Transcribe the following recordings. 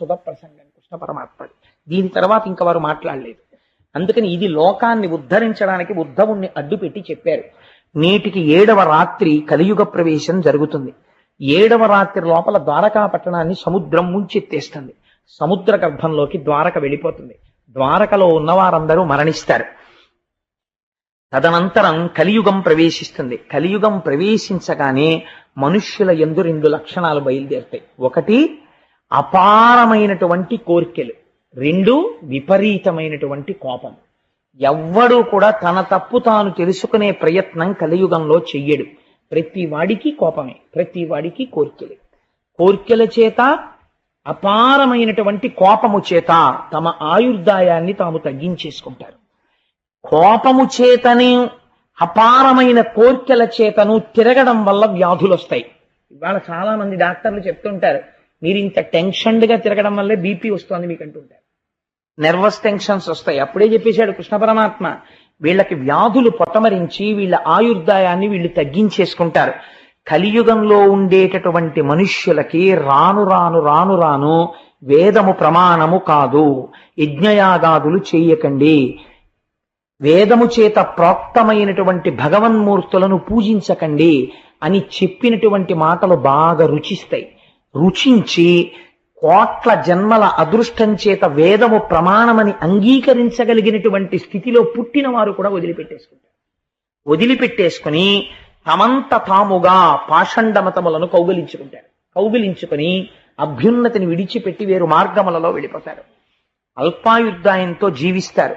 సుధ ప్రసంగం కృష్ణ పరమాత్ముడు. దీని తర్వాత ఇంక వారు మాట్లాడలేదు. అందుకని ఇది లోకాన్ని ఉద్ధరించడానికి ఉద్ధవుణ్ణి అడ్డుపెట్టి చెప్పారు. నేటికి 7వ రాత్రి కలియుగ ప్రవేశం జరుగుతుంది. 7వ రాత్రి లోపల ద్వారకా పట్టణాన్ని సముద్రం ముంచెత్తేస్తుంది. సముద్ర గర్భంలోకి ద్వారక వెళ్ళిపోతుంది. ద్వారకలో ఉన్నవారందరూ మరణిస్తారు. తదనంతరం కలియుగం ప్రవేశిస్తుంది. కలియుగం ప్రవేశించగానే మనుష్యుల యందు 2 లక్షణాలు బయలుదేరుతాయి. ఒకటి అపారమైనటువంటి కోరికలు, 2 విపరీతమైనటువంటి కోపం. ఎవ్వడూ కూడా తన తప్పు తాను తెలుసుకునే ప్రయత్నం కలియుగంలో చెయ్యడు. ప్రతి వాడికి కోపమే, ప్రతి వాడికి కోరికలే. కోరికల చేత, అపారమైనటువంటి కోపము చేత తమ ఆయుర్దాయాన్ని తాము తగ్గించేసుకుంటారు. కోపము చేతని, అపారమైన కోరికల చేతను తిరగడం వల్ల వ్యాధులు వస్తాయి. ఇవాళ చాలా మంది డాక్టర్లు చెప్తుంటారు, మీరు ఇంత టెన్షన్డ్గా తిరగడం వల్లే బీపీ వస్తుంది మీకు అంటుంటారు. నెర్వస్ టెన్షన్స్ వస్తాయి. అప్పుడే చెప్పేశాడు కృష్ణ పరమాత్మ, వీళ్ళకి వ్యాధులు పొట్టమరించి వీళ్ళ ఆయుర్దాయాన్ని వీళ్ళు తగ్గించేసుకుంటారు. కలియుగంలో ఉండేటటువంటి మనుష్యులకి రాను రాను రాను రాను వేదము ప్రమాణము కాదు, యజ్ఞయాగాదులు చేయకండి, వేదము చేత ప్రోక్తమైనటువంటి భగవన్మూర్తులను పూజించకండి అని చెప్పినటువంటి మాటలు బాగా రుచిస్తాయి. రుచించి కోట్ల జన్మల అదృష్టం చేత వేదము ప్రమాణమని అంగీకరించగలిగినటువంటి స్థితిలో పుట్టిన వారు కూడా వదిలిపెట్టేసుకుంటారు. వదిలిపెట్టేసుకుని తమంత తాముగా పాషండమతములను కౌగిలించుకుని అభ్యున్నతిని విడిచిపెట్టి వేరు మార్గములలో వెళ్ళిపోతారు. అల్పాయుర్దాయంతో జీవిస్తారు.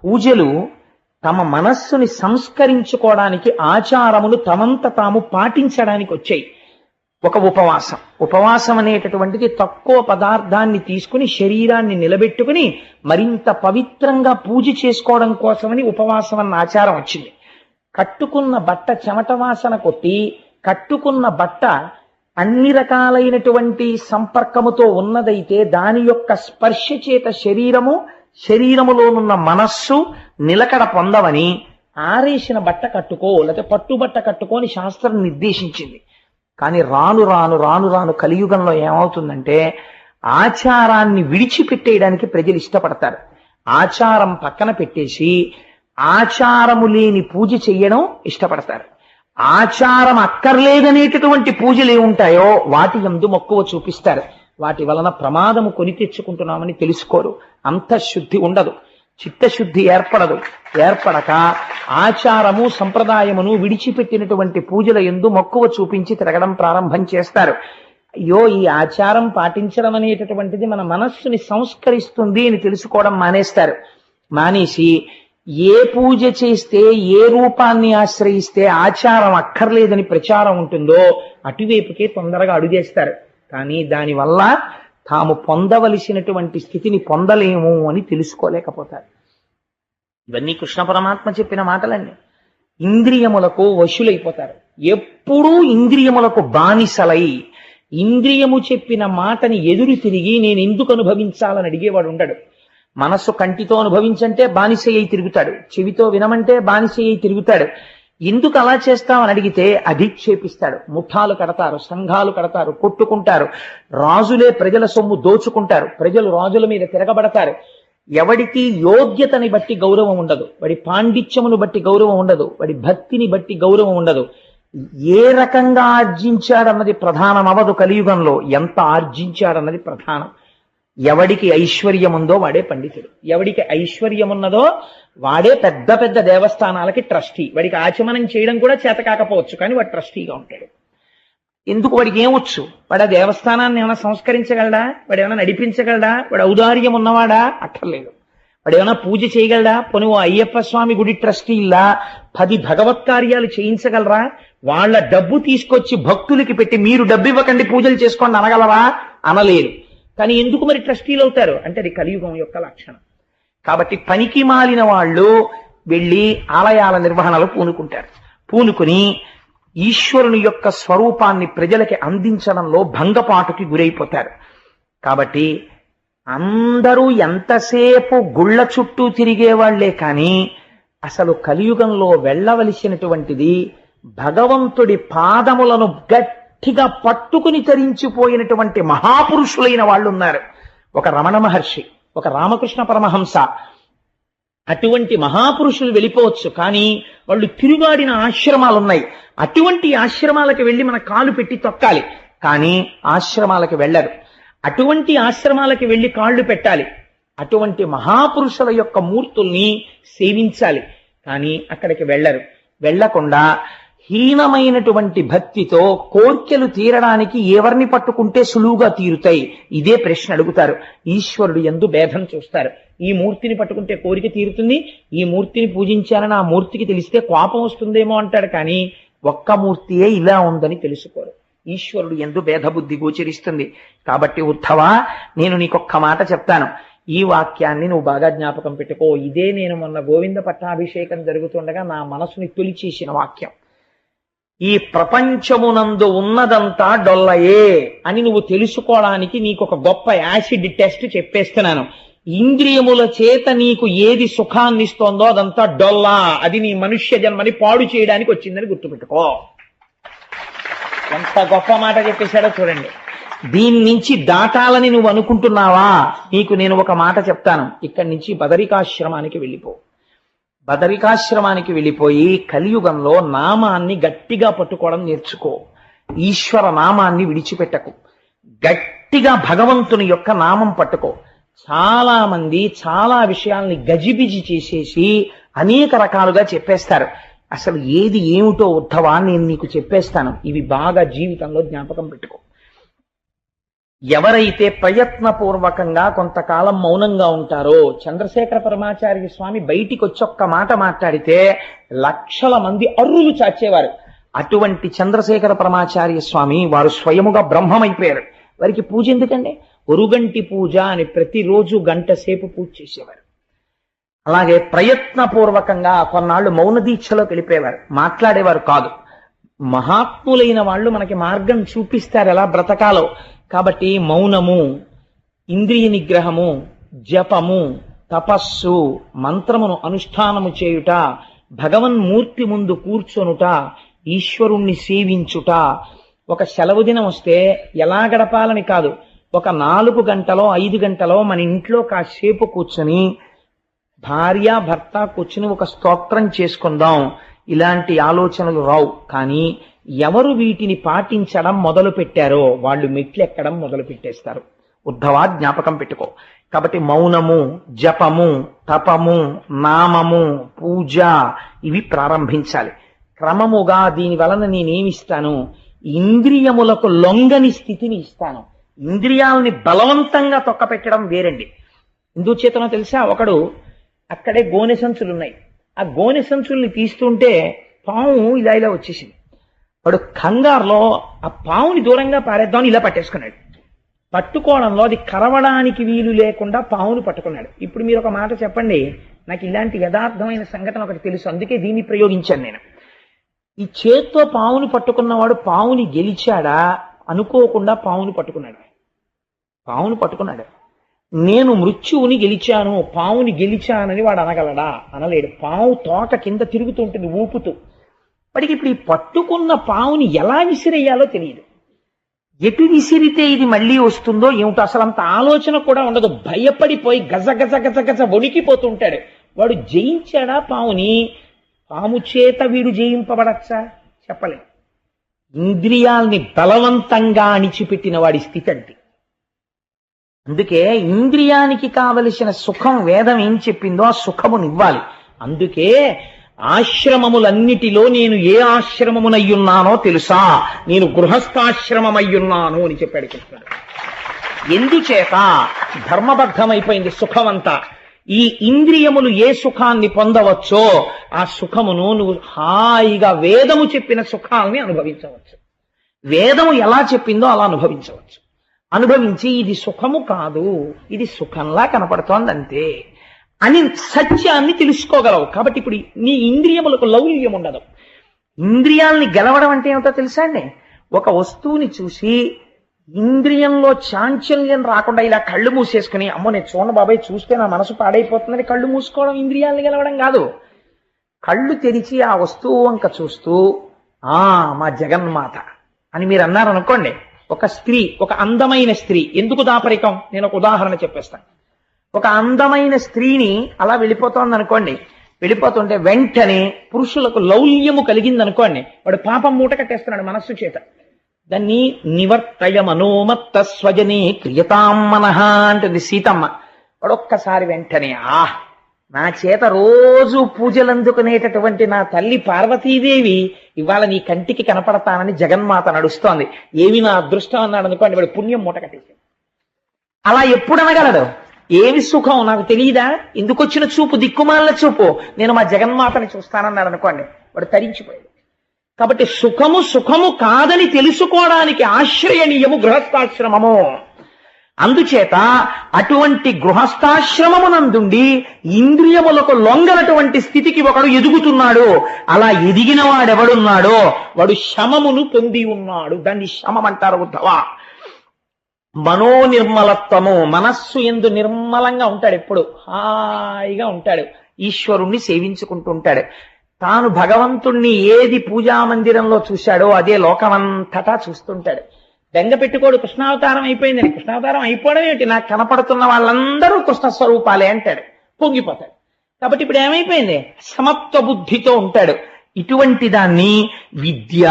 పూజలు తమ మనస్సుని సంస్కరించుకోవడానికి, ఆచారములు తమంత తాము పాటించడానికి వచ్చాయి. ఒక ఉపవాసం అనేటటువంటిది తక్కువ పదార్థాన్ని తీసుకుని శరీరాన్ని నిలబెట్టుకుని మరింత పవిత్రంగా పూజ చేసుకోవడం కోసమని ఉపవాసం అన్న ఆచారం వచ్చింది. కట్టుకున్న బట్ట చెమట వాసన కొట్టి, కట్టుకున్న బట్ట అన్ని రకాలైనటువంటి సంపర్కముతో ఉన్నదైతే దాని యొక్క స్పర్శ చేత శరీరములోనున్న మనస్సు నిలకడ పొందవని ఆరేసిన బట్ట కట్టుకో, లేకపోతే పట్టుబట్ట కట్టుకో అని శాస్త్రం నిర్దేశించింది. కానీ రాను రాను రాను రాను కలియుగంలో ఏమవుతుందంటే ఆచారాన్ని విడిచిపెట్టేయడానికి ప్రజలు ఇష్టపడతారు. ఆచారం పక్కన పెట్టేసి ఆచారము లేని పూజ చెయ్యడం ఇష్టపడతారు. ఆచారం అక్కర్లేదనేటటువంటి పూజలు ఏముంటాయో వాటి యందు మక్కువ చూపిస్తారు. వాటి వలన ప్రమాదము కొని తెచ్చుకుంటున్నామని తెలుసుకోరు. అంతఃశుద్ధి ఉండదు, చిత్తశుద్ధి ఏర్పడక ఆచారము సంప్రదాయమును విడిచిపెట్టినటువంటి పూజల యందు మక్కువ చూపించి తిరగడం ప్రారంభం చేస్తారు. అయ్యో, ఈ ఆచారం పాటించడం అనేటటువంటిది మన మనస్సుని సంస్కరిస్తుంది అని తెలుసుకోవడం మానేస్తారు. మానేసి ఏ పూజ చేస్తే, ఏ రూపాన్ని ఆశ్రయిస్తే ఆచారం అక్కర్లేదని ప్రచారం ఉంటుందో అటువైపుకే తొందరగా అడుగేస్తారు. కానీ దానివల్ల తాము పొందవలసినటువంటి స్థితిని పొందలేము అని తెలుసుకోలేకపోతారు. ఇవన్నీ కృష్ణ పరమాత్మ చెప్పిన మాటలన్నీ. ఇంద్రియములకు వశులైపోతారు. ఎప్పుడూ ఇంద్రియములకు బానిసలై ఇంద్రియము చెప్పిన మాటని ఎదురు తిరిగి నేను ఎందుకు అనుభవించాలని అడిగేవాడు ఉండడు. మనస్సు కంటితో అనుభవించంటే బానిస అయి తిరుగుతాడు, చెవితో వినమంటే బానిస అయి తిరుగుతాడు. ఎందుకు అలా చేస్తామని అడిగితే అధిక్షేపిస్తాడు. ముఠాలు కడతారు, సంఘాలు కడతారు, కొట్టుకుంటారు. రాజులే ప్రజల సొమ్ము దోచుకుంటారు, ప్రజలు రాజుల మీద తిరగబడతారు. ఎవడికి యోగ్యతని బట్టి గౌరవం ఉండదు, వాడి పాండిత్యమును బట్టి గౌరవం ఉండదు, వాడి భక్తిని బట్టి గౌరవం ఉండదు. ఏ రకంగా ఆర్జించాడన్నది ప్రధానం అవ్వదు కలియుగంలో, ఎంత ఆర్జించాడన్నది ప్రధానం. ఎవడికి ఐశ్వర్యం ఉందో వాడే పండితుడు, ఎవడికి ఐశ్వర్యం ఉన్నదో వాడే పెద్ద పెద్ద దేవస్థానాలకి ట్రస్టీ. వాడికి ఆచమనం చేయడం కూడా చేత కాకపోవచ్చు, కానీ వాడు ట్రస్టీగా ఉంటాడు. ఎందుకు? వాడికి ఏమొచ్చు? వాడు ఆ దేవస్థానాన్ని ఏమైనా సంస్కరించగలడా? వాడు ఏమైనా నడిపించగలడా? వాడు ఔదార్యం ఉన్నవాడా? అక్కర్లేదు. వాడు ఏమైనా పూజ చేయగలడా? పోనీ ఓ అయ్యప్ప స్వామి గుడి ట్రస్టీలా 10 భగవత్ కార్యాలు చేయించగలరా? వాళ్ళ డబ్బు తీసుకొచ్చి భక్తులకి పెట్టి మీరు డబ్బు ఇవ్వకండి పూజలు చేసుకోండి అనగలరా? అనలేరు. కానీ ఎందుకు మరి ట్రస్టీలు అవుతారు అంటే అది కలియుగం యొక్క లక్షణం. కాబట్టి పనికి మాలిన వాళ్ళు వెళ్ళి ఆలయాల నిర్వహణలో పూనుకుని ఈశ్వరుని యొక్క స్వరూపాన్ని ప్రజలకి అందించడంలో భంగపాటుకి గురైపోతారు. కాబట్టి అందరూ ఎంతసేపు గుళ్ళ చుట్టూ తిరిగేవాళ్లే కానీ అసలు కలియుగంలో వెళ్ళవలసినటువంటిది భగవంతుడి పాదములను గట్టిగా పట్టుకుని తరించిపోయినటువంటి మహాపురుషులైన వాళ్ళు ఉన్నారు. ఒక రమణ మహర్షి, ఒక రామకృష్ణ పరమహంస, అటువంటి మహాపురుషులు వెళ్ళిపోవచ్చు. కానీ వాళ్ళు తిరుగాడిన ఆశ్రమాలు ఉన్నాయి. అటువంటి ఆశ్రమాలకు వెళ్ళి మన కాలు పెట్టి తొక్కాలి, కానీ ఆశ్రమాలకు వెళ్ళరు. అటువంటి ఆశ్రమాలకు వెళ్ళి కాళ్ళు పెట్టాలి. అటువంటి మహాపురుషుల యొక్క మూర్తుల్ని సేవించాలి, కానీ అక్కడికి వెళ్ళరు. వెళ్లకుండా హీనమైనటువంటి భక్తితో కోర్కెలు తీరడానికి ఎవరిని పట్టుకుంటే సులువుగా తీరుతాయి, ఇదే ప్రశ్న అడుగుతారు. ఈశ్వరుడు యందు భేదం చూస్తారు. ఈ మూర్తిని పట్టుకుంటే కోరిక తీరుతుంది, ఈ మూర్తిని పూజించాలని ఆ మూర్తికి తెలిస్తే కోపం వస్తుందేమో అంటాడు, కానీ ఒక్క మూర్తియే ఇలా ఉందని తెలుసుకోరు. ఈశ్వరుడు యందు భేదబుద్ధి గోచరిస్తుంది. కాబట్టి ఉద్ధవా, నేను నీకొక్క మాట చెప్తాను, ఈ వాక్యాన్ని నువ్వు బాగా జ్ఞాపకం పెట్టుకో. ఇదే నేను మొన్న గోవింద పట్టాభిషేకం జరుగుతుండగా నా మనసుని తొలిచేసిన వాక్యం. ఈ ప్రపంచమునందు ఉన్నదంతా డొల్లయే అని నువ్వు తెలుసుకోవడానికి నీకు ఒక గొప్ప యాసిడ్ టెస్ట్ చెప్పేస్తున్నాను. ఇంద్రియముల చేత నీకు ఏది సుఖాన్ని ఇస్తోందో అదంతా డొల్లా, అది నీ మనుష్య జన్మని పాడు చేయడానికి వచ్చిందని గుర్తుపెట్టుకో. ఎంత గొప్ప మాట చెప్పేశాడో చూడండి. దీని నుంచి దాటాలని నువ్వు అనుకుంటున్నావా? నీకు నేను ఒక మాట చెప్తాను. ఇక్కడి నుంచి బదరికాశ్రమానికి వెళ్ళిపో. బదరికాశ్రమానికి వెళ్ళిపోయి కలియుగంలో నామాన్ని గట్టిగా పట్టుకోవడం నేర్చుకో. ఈశ్వర నామాన్ని విడిచిపెట్టకు. గట్టిగా భగవంతుని యొక్క నామం పట్టుకో. చాలా మంది చాలా విషయాల్ని గజిబిజి చేసేసి అనేక రకాలుగా చెప్పేస్తారు. అసలు ఏది ఏమిటో ఉద్ధవా నేను నీకు చెప్పేస్తాను. ఇవి బాగా జీవితంలో జ్ఞాపకం పెట్టుకో. ఎవరైతే ప్రయత్నపూర్వకంగా కొంతకాలం మౌనంగా ఉంటారో, చంద్రశేఖర పరమాచార్య స్వామి బయటికి వచ్చి ఒక్క మాట మాట్లాడితే లక్షల మంది అర్రులు చాచేవారు. అటువంటి చంద్రశేఖర పరమాచార్య స్వామి వారు స్వయముగా బ్రహ్మమైపోయారు. వారికి పూజ ఎందుకండి? ఒరుగంటి పూజ అని ప్రతిరోజు గంట సేపు పూజ చేసేవారు. అలాగే ప్రయత్నపూర్వకంగా కొన్నాళ్ళు మౌన దీక్షలోకి వెళ్ళిపోయేవారు, మాట్లాడేవారు కాదు. మహాత్ములైన వాళ్ళు మనకి మార్గం చూపిస్తారు ఎలా బ్రతకాలో. కాబట్టి మౌనము, ఇంద్రియ నిగ్రహము, జపము, తపస్సు, మంత్రమును అనుష్ఠానము చేయుట, భగవన్మూర్తి ముందు కూర్చొనుట, ఈశ్వరుణ్ణి సేవించుట. ఒక సెలవు దినం వస్తే ఎలా గడపాలని కాదు, ఒక 4 గంటలో 5 గంటలో మన ఇంట్లో కాసేపు కూర్చొని భార్య భర్త కూర్చుని ఒక స్తోత్రం చేసుకుందాం, ఇలాంటి ఆలోచనలు రావు. కానీ ఎవరు వీటిని పాటించడం మొదలు పెట్టారో వాళ్ళు మెట్లెక్కడం మొదలు పెట్టేస్తారు. ఉద్ధవా, జ్ఞాపకం పెట్టుకో. కాబట్టి మౌనము, జపము, తపము, నామము, పూజ ఇవి ప్రారంభించాలి. క్రమముగా దీని వలన నేనేమిస్తాను? ఇంద్రియములకు లొంగని స్థితిని ఇస్తాను. ఇంద్రియాలని బలవంతంగా తొక్కపెట్టడం వేరండి. ఎందుచేతనో తెలుసా? ఒకడు అక్కడే గోనె సంచులున్నాయి, ఆ గోనె సంచుల్ని తీస్తుంటే పాము ఇలా ఇలా వచ్చేసింది. వాడు కంగారులో ఆ పావుని దూరంగా పారేద్దామని ఇలా పట్టేసుకున్నాడు. పట్టుకోవడంలో అది కరవడానికి వీలు లేకుండా పావుని పట్టుకున్నాడు. ఇప్పుడు మీరు ఒక మాట చెప్పండి, నాకు ఇలాంటి యథార్థమైన సంఘటన ఒకటి తెలుసు, అందుకే దీన్ని ప్రయోగించాను నేను. ఈ చేత్తో పావుని పట్టుకున్నవాడు పావుని గెలిచాడా? అనుకోకుండా పావుని పట్టుకున్నాడు. పావుని పట్టుకున్నాడు. నేను మృత్యువుని గెలిచాను, పావుని గెలిచానని వాడు అనగలడా? అనలేడు. పావు తోక కింద తిరుగుతూ ఉంటుంది ఊపుతూ. వాడికి ఇప్పుడు ఈ పట్టుకున్న పావుని ఎలా విసిరేయాలో తెలియదు. ఎటు విసిరితే ఇది మళ్ళీ వస్తుందో ఏమిటో అసలు అంత ఆలోచన కూడా ఉండదు. భయపడిపోయి గజ గజ గజ గజ వణికిపోతుంటాడు. వాడు జయించాడా పావుని? పాము చేత వీడు జయింపబడచ్చా? చెప్పలేం. ఇంద్రియాల్ని బలవంతంగా అణిచిపెట్టిన వాడి స్థితి అంటే. అందుకే ఇంద్రియానికి కావలసిన సుఖం వేదం ఏం చెప్పిందో ఆ సుఖమునివ్వాలి. అందుకే ఆశ్రమములన్నిటిలో నేను ఏ ఆశ్రమమునయ్యున్నానో తెలుసా? నేను గృహస్థాశ్రమమయ్యున్నాను అని చెప్పాడు కృష్ణుడు. ఎందుచేత? ధర్మబద్ధమైపోయింది సుఖమంతా. ఈ ఇంద్రియములు ఏ సుఖాన్ని పొందవచ్చో ఆ సుఖమును నువ్వు హాయిగా వేదము చెప్పిన సుఖాలని అనుభవించవచ్చు. వేదము ఎలా చెప్పిందో అలా అనుభవించవచ్చు. అనుభవించి ఇది సుఖము కాదు, ఇది సుఖంలా కనపడుతోంది అంతే అని సత్యాన్ని తెలుసుకోగలవు. కాబట్టి ఇప్పుడు నీ ఇంద్రియములకు లౌల్యం ఉండదు. ఇంద్రియాలని గెలవడం అంటే ఏమిటో తెలుసా అండి? ఒక వస్తువుని చూసి ఇంద్రియంలో చాంచల్యం రాకుండా ఇలా కళ్ళు మూసేసుకుని, అమ్మో నేను చూడండి బాబాయ్ చూస్తే నా మనసు పాడైపోతుందని కళ్ళు మూసుకోవడం ఇంద్రియాలని గెలవడం కాదు. కళ్ళు తెరిచి ఆ వస్తువు వంక చూస్తూ మా జగన్మాత అని మీరు అన్నారనుకోండి, ఒక స్త్రీ, ఒక అందమైన స్త్రీ, ఎందుకు దాపరికం? నేను ఒక ఉదాహరణ చెప్పేస్తాను. ఒక అందమైన స్త్రీని అలా వెళ్ళిపోతోంది అనుకోండి, వెళ్ళిపోతుంటే వెంటనే పురుషులకు లౌల్యము కలిగింది అనుకోండి, వాడు పాపం మూట కట్టేస్తున్నాడు మనస్సు చేత. దాన్ని నివర్తయ మనోమత్త స్వజనే క్రియతాం మనః అంటుంది సీతమ్మ. వాడు ఒక్కసారి వెంటనే నా చేత రోజు పూజలు అందుకునేటటువంటి నా తల్లి పార్వతీదేవి ఇవాళ నీ కంటికి కనపడతానని జగన్మాత నడుస్తోంది, ఏమి నా అదృష్టం అన్నాడు అనుకోండి, వాడు పుణ్యం మూట కట్టేసి. అలా ఎప్పుడు అనగలడు? ఏమి సుఖం నాకు తెలియదా? ఎందుకు వచ్చిన చూపు, దిక్కుమాలిన చూపు, నేను మా జగన్మాతని చూస్తానన్నాడు అనుకోండి, వాడు తరించిపోయాడు. కాబట్టి సుఖము సుఖము కాదని తెలుసుకోవడానికి ఆశ్రయనీయము గృహస్థాశ్రమము. అందుచేత అటువంటి గృహస్థాశ్రమమునందుండి ఇంద్రియములకు లొంగనటువంటి స్థితికి ఒకడు ఎదుగుతున్నాడు. అలా ఎదిగిన వాడెవడున్నాడో వాడు శమమును పొంది ఉన్నాడు. దాన్ని శమం అంటారు ఉద్ధవ. మనోనిర్మలత్వము, మనస్సు ఎందు నిర్మలంగా ఉంటాడు, ఎప్పుడు హాయిగా ఉంటాడు, ఈశ్వరుణ్ణి సేవించుకుంటూ ఉంటాడు. తాను భగవంతుణ్ణి ఏది పూజా మందిరంలో చూశాడో అదే లోకమంతటా చూస్తుంటాడు. బెంగ పెట్టుకోడు కృష్ణావతారం అయిపోయిందని. కృష్ణావతారం అయిపోవడం ఏమిటి? నాకు కనపడుతున్న వాళ్ళందరూ కృష్ణ స్వరూపాలే అంటాడు, పొంగిపోతాడు. కాబట్టి ఇప్పుడు ఏమైపోయింది? సమత్వ బుద్ధితో ఉంటాడు. ఇటువంటి దాన్ని విద్య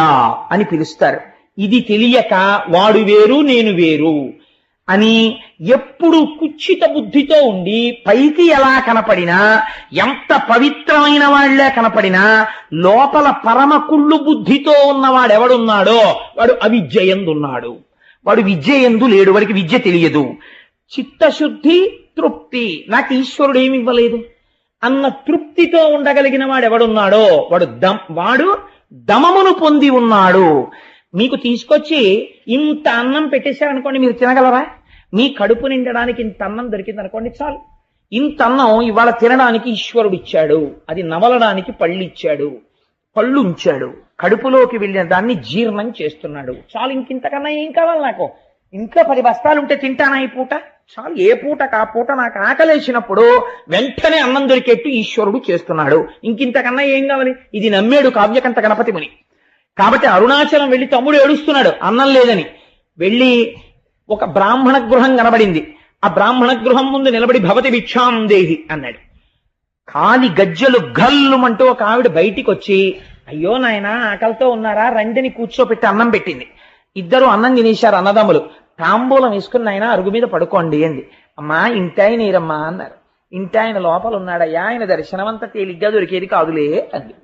అని పిలుస్తారు. ఇది తెలియక వాడు వేరు నేను వేరు అని ఎప్పుడు కుచ్చిత బుద్ధితో ఉండి పైకి ఎలా కనపడినా, ఎంత పవిత్రమైన వాళ్లే కనపడినా, లోపల పరమ కుళ్ళు బుద్ధితో ఉన్నవాడెవడున్నాడో వాడు అవిద్యయందున్నాడు. వాడు విద్యయందు లేడు, వాడికి విద్య తెలియదు. చిత్తశుద్ధి, తృప్తి, నాకు ఈశ్వరుడు ఏమి ఇవ్వలేదు అన్న తృప్తితో ఉండగలిగిన వాడెవడున్నాడో వాడు దమమును పొంది ఉన్నాడు. మీకు తీసుకొచ్చి ఇంత అన్నం పెట్టేశారనుకోండి, మీరు తినగలరా? మీ కడుపు నిండడానికి ఇంత అన్నం దొరికింది అనుకోండి, చాలు. ఇంత అన్నం ఇవాళ తినడానికి ఈశ్వరుడు ఇచ్చాడు, అది నమలడానికి పళ్ళు ఇచ్చాడు, పళ్ళు ఉంచాడు, కడుపులోకి వెళ్ళిన దాన్ని జీర్ణం చేస్తున్నాడు, చాలు. ఇంకింతకన్నా ఏం కావాలి నాకు? ఇంట్లో 10 బస్తాలు ఉంటే తింటానా ఈ పూట? చాలు. ఏ పూట కా పూట నాకు ఆకలేసినప్పుడు వెంటనే అన్నం దొరికేట్టు ఈశ్వరుడు చేస్తున్నాడు. ఇంకింతకన్నా ఏం కావాలి? ఇది నమ్మాడు కావ్యకంఠ గణపతి ముని. కాబట్టి అరుణాచలం వెళ్ళి తమ్ముడు ఏడుస్తున్నాడు అన్నం లేదని. వెళ్ళి ఒక బ్రాహ్మణ గృహం కనబడింది. ఆ బ్రాహ్మణ గృహం ముందు నిలబడి భవతి భిక్షాం దేహి అన్నాడు. కాలి గజ్జలు గల్లుమంటూ ఒక ఆవిడ బయటికి వచ్చి, అయ్యో నాయన ఆకలితో ఉన్నారా, రండిని కూర్చోపెట్టి అన్నం పెట్టింది. ఇద్దరు అన్నం తినేశారు అన్నదమ్ములు. తాంబూలం వేసుకుని ఆయన అరుగు మీద పడుకోండి అంది. అమ్మా ఇంటాయన ఏరమ్మా అన్నారు. ఇంటాయన లోపల ఉన్నాడయ్యా, ఆయన దర్శనమంతా తేలిగ్గా దొరికేది కాదులే అంది.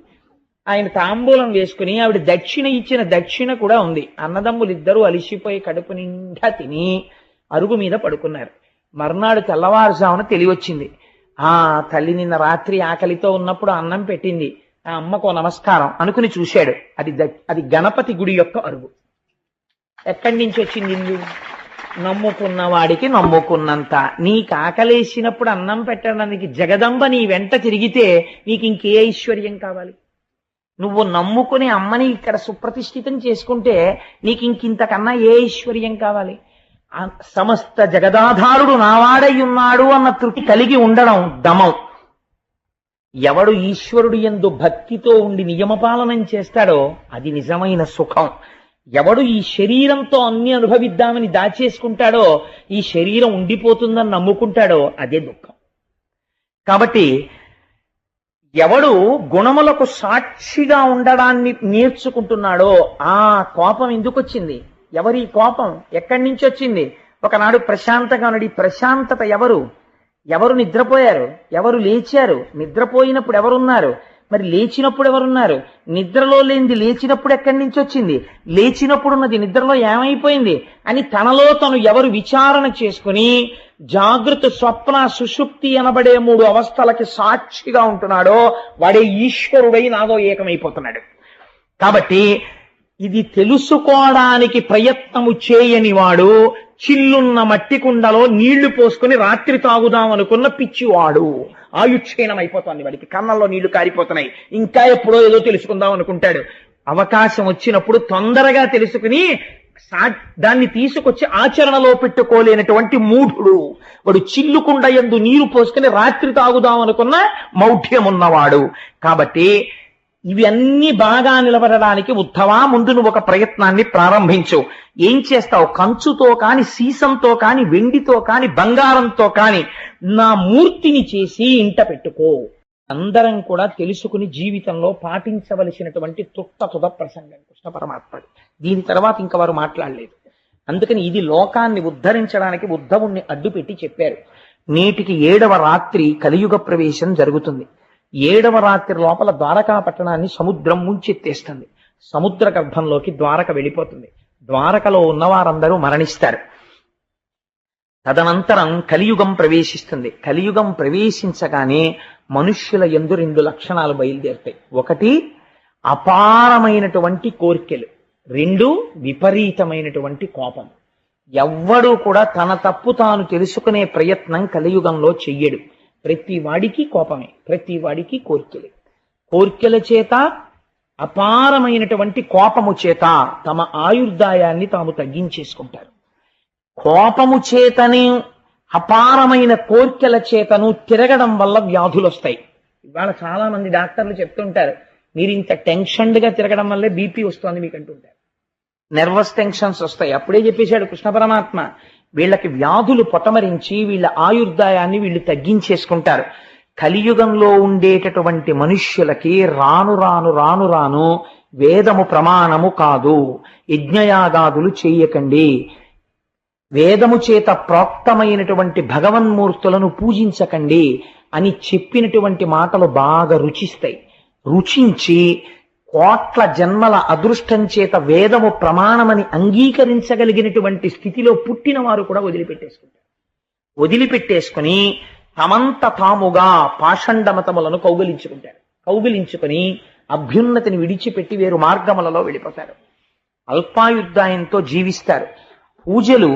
ఆయన తాంబూలం వేసుకుని ఆవిడ దక్షిణ ఇచ్చిన దక్షిణ కూడా ఉంది. అన్నదమ్ములు ఇద్దరూ అలిసిపోయి కడుపు నిండా తిని అరుగు మీద పడుకున్నారు. మర్నాడు తెల్లవారుజామున తెలివచ్చింది. తల్లి నిన్న రాత్రి ఆకలితో ఉన్నప్పుడు అన్నం పెట్టింది, ఆ అమ్మకో నమస్కారం అనుకుని చూశాడు. అది గణపతి గుడి యొక్క అరుగు. ఎక్కడి నుంచి వచ్చింది ఇల్లు? నమ్ముకున్న వాడికి నమ్ముకున్నంత. నీకు ఆకలేసినప్పుడు అన్నం పెట్టడానికి జగదంబ నీ వెంట తిరిగితే నీకు ఇంకే ఐశ్వర్యం కావాలి? నువ్వు నమ్ముకుని అమ్మని ఇక్కడ సుప్రతిష్ఠితం చేసుకుంటే నీకు ఇంకింతకన్నా ఏ ఐశ్వర్యం కావాలి? సమస్త జగదాధారుడు నావాడై ఉన్నాడు అన్న తృప్తి కలిగి ఉండడం దమం. ఎవడు ఈశ్వరుడు యందు భక్తితో ఉండి నియమపాలనం చేస్తాడో అది నిజమైన సుఖం. ఎవడు ఈ శరీరంతో అన్ని అనుభవిద్దామని దాచేసుకుంటాడో, ఈ శరీరం ఉండిపోతుందని నమ్ముకుంటాడో అదే దుఃఖం. కాబట్టి ఎవడు గుణములకు సాక్షిగా ఉండడాన్ని నేర్చుకుంటున్నాడో, ఆ కోపం ఎందుకు వచ్చింది? ఎవరి కోపం ఎక్కడి నుంచి వచ్చింది? ఒకనాడు ప్రశాంతంగా ఉన్నాడు. ఈ ప్రశాంతత ఎవరు నిద్రపోయారు? ఎవరు లేచారు? నిద్రపోయినప్పుడు ఎవరున్నారు? మరి లేచినప్పుడు ఎవరున్నారు? నిద్రలో లేనిది లేచినప్పుడు ఎక్కడి నుంచి వచ్చింది? లేచినప్పుడున్నది నిద్రలో ఏమైపోయింది అని తనలో తను ఎవరు విచారణ చేసుకుని జాగృత, స్వప్న, సుషుప్తి అనబడే 3 అవస్థలకి సాక్షిగా ఉంటున్నాడో వాడే ఈశ్వరుడై నాదో ఏకమైపోతున్నాడు. కాబట్టి ఇది తెలుసుకోవడానికి ప్రయత్నము చేయని వాడు చిల్లున్న మట్టి కుండలో నీళ్లు పోసుకుని రాత్రి తాగుదాం అనుకున్న పిచ్చివాడు. ఆయుక్షీణం అయిపోతుంది వాడికి, కన్నంలో నీళ్లు కారిపోతున్నాయి, ఇంకా ఎప్పుడో ఏదో తెలుసుకుందాం అనుకుంటాడు. అవకాశం వచ్చినప్పుడు తొందరగా తెలుసుకుని దాన్ని తీసుకొచ్చి ఆచరణలో పెట్టుకోలేనటువంటి మూఢుడు వాడు. చిల్లుకుండ యందు నీరు పోసుకుని రాత్రి తాగుదాం అనుకున్న మౌఢ్యం ఉన్నవాడు. కాబట్టి ఇవి అన్ని బాగా నిలబడడానికి ఉద్ధవా ముందు నువ్వు ఒక ప్రయత్నాన్ని ప్రారంభించు. ఏం చేస్తావు? కంచుతో కాని, సీసంతో కాని, వెండితో కాని, బంగారంతో కాని నా మూర్తిని చేసి ఇంట పెట్టుకో. అందరం కూడా తెలుసుకుని జీవితంలో పాటించవలసినటువంటి తుద ప్రసంగం కృష్ణ పరమాత్ముడు. దీని తర్వాత ఇంక వారు మాట్లాడలేదు. అందుకని ఇది లోకాన్ని ఉద్ధరించడానికి ఉద్ధవుణ్ణి అడ్డుపెట్టి చెప్పారు. నేటికి 7వ రాత్రి కలియుగ ప్రవేశం జరుగుతుంది. 7వ రాత్రి లోపల ద్వారకా పట్టణాన్ని సముద్రం ముంచెత్తేస్తుంది. సముద్ర గర్భంలోకి ద్వారక వెళ్ళిపోతుంది. ద్వారకలో ఉన్నవారందరూ మరణిస్తారు. తదనంతరం కలియుగం ప్రవేశిస్తుంది. కలియుగం ప్రవేశించగానే మనుష్యుల యందు 2 లక్షణాలు బయలుదేరుతాయి. 1 అపారమైనటువంటి కోర్కెలు, 2 విపరీతమైనటువంటి కోపం. ఎవ్వడూ కూడా తన తప్పు తాను తెలుసుకునే ప్రయత్నం కలియుగంలో చెయ్యడు. ప్రతి వాడికి కోపమే, ప్రతి వాడికి కోర్కెలే. కోర్కెల చేత, అపారమైనటువంటి కోపము చేత తమ ఆయుర్దాయాన్ని తాము తగ్గించేసుకుంటారు. కోపము చేతని, అపారమైన కోర్కెల చేతను తిరగడం వల్ల వ్యాధులు వస్తాయి. ఇవాళ చాలా మంది డాక్టర్లు చెప్తుంటారు, మీరు ఇంత టెన్షన్డ్గా తిరగడం వల్లే బీపీ వస్తుంది మీకు అంటుంటారు. నెర్వస్ టెన్షన్స్ వస్తాయి. అప్పుడే చెప్పేశాడు కృష్ణ పరమాత్మ, వీళ్ళకి వ్యాధులు పొటమరించి వీళ్ళ ఆయుర్దాయాన్ని వీళ్ళు తగ్గించేసుకుంటారు. కలియుగంలో ఉండేటటువంటి మనుష్యులకి రాను రాను రాను రాను వేదము ప్రమాణము కాదు, యజ్ఞయాగాదులు చెయ్యకండి, వేదము చేత ప్రోక్తమైనటువంటి భగవన్మూర్తులను పూజించకండి అని చెప్పినటువంటి మాటలు బాగా రుచిస్తాయి. రుచించి కోట్ల జన్మల అదృష్టం చేత వేదము ప్రమాణమని అంగీకరించగలిగినటువంటి స్థితిలో పుట్టిన వారు కూడా వదిలిపెట్టేసుకుంటారు. వదిలిపెట్టేసుకుని తమంత తాముగా పాషండమతములను కౌగిలించుకుని అభ్యున్నతిని విడిచిపెట్టి వేరు మార్గములలో వెళ్ళిపోతారు. అల్పాయుర్దాయంతో జీవిస్తారు. పూజలు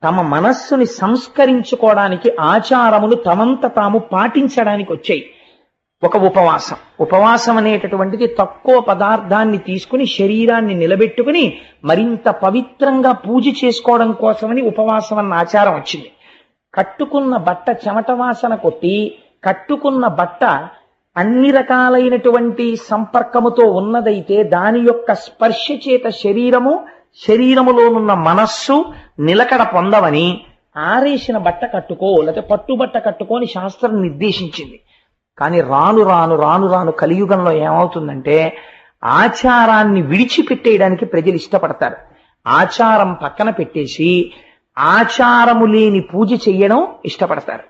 తమ మనస్సుని సంస్కరించుకోవడానికి, ఆచారమును తమంత తాము పాటించడానికి వచ్చాయి. ఒక ఉపవాసం అనేటటువంటిది తక్కువ పదార్థాన్ని తీసుకుని శరీరాన్ని నిలబెట్టుకుని మరింత పవిత్రంగా పూజ చేసుకోవడం కోసమని ఉపవాసం అన్న ఆచారం వచ్చింది. కట్టుకున్న బట్ట చెమట వాసన కొట్టి, కట్టుకున్న బట్ట అన్ని రకాలైనటువంటి సంపర్కముతో ఉన్నదైతే దాని యొక్క స్పర్శ చేత శరీరములోనున్న మనస్సు నిలకడ పొందవని ఆరేసిన బట్ట కట్టుకో, లేకపోతే పట్టుబట్ట కట్టుకోని శాస్త్రం నిర్దేశించింది. కానీ రాను రాను రాను రాను కలియుగంలో ఏమవుతుందంటే ఆచారాన్ని విడిచిపెట్టేయడానికి ప్రజలు ఇష్టపడతారు. ఆచారం పక్కన పెట్టేసి ఆచారము లేని పూజ చెయ్యడం ఇష్టపడతారు.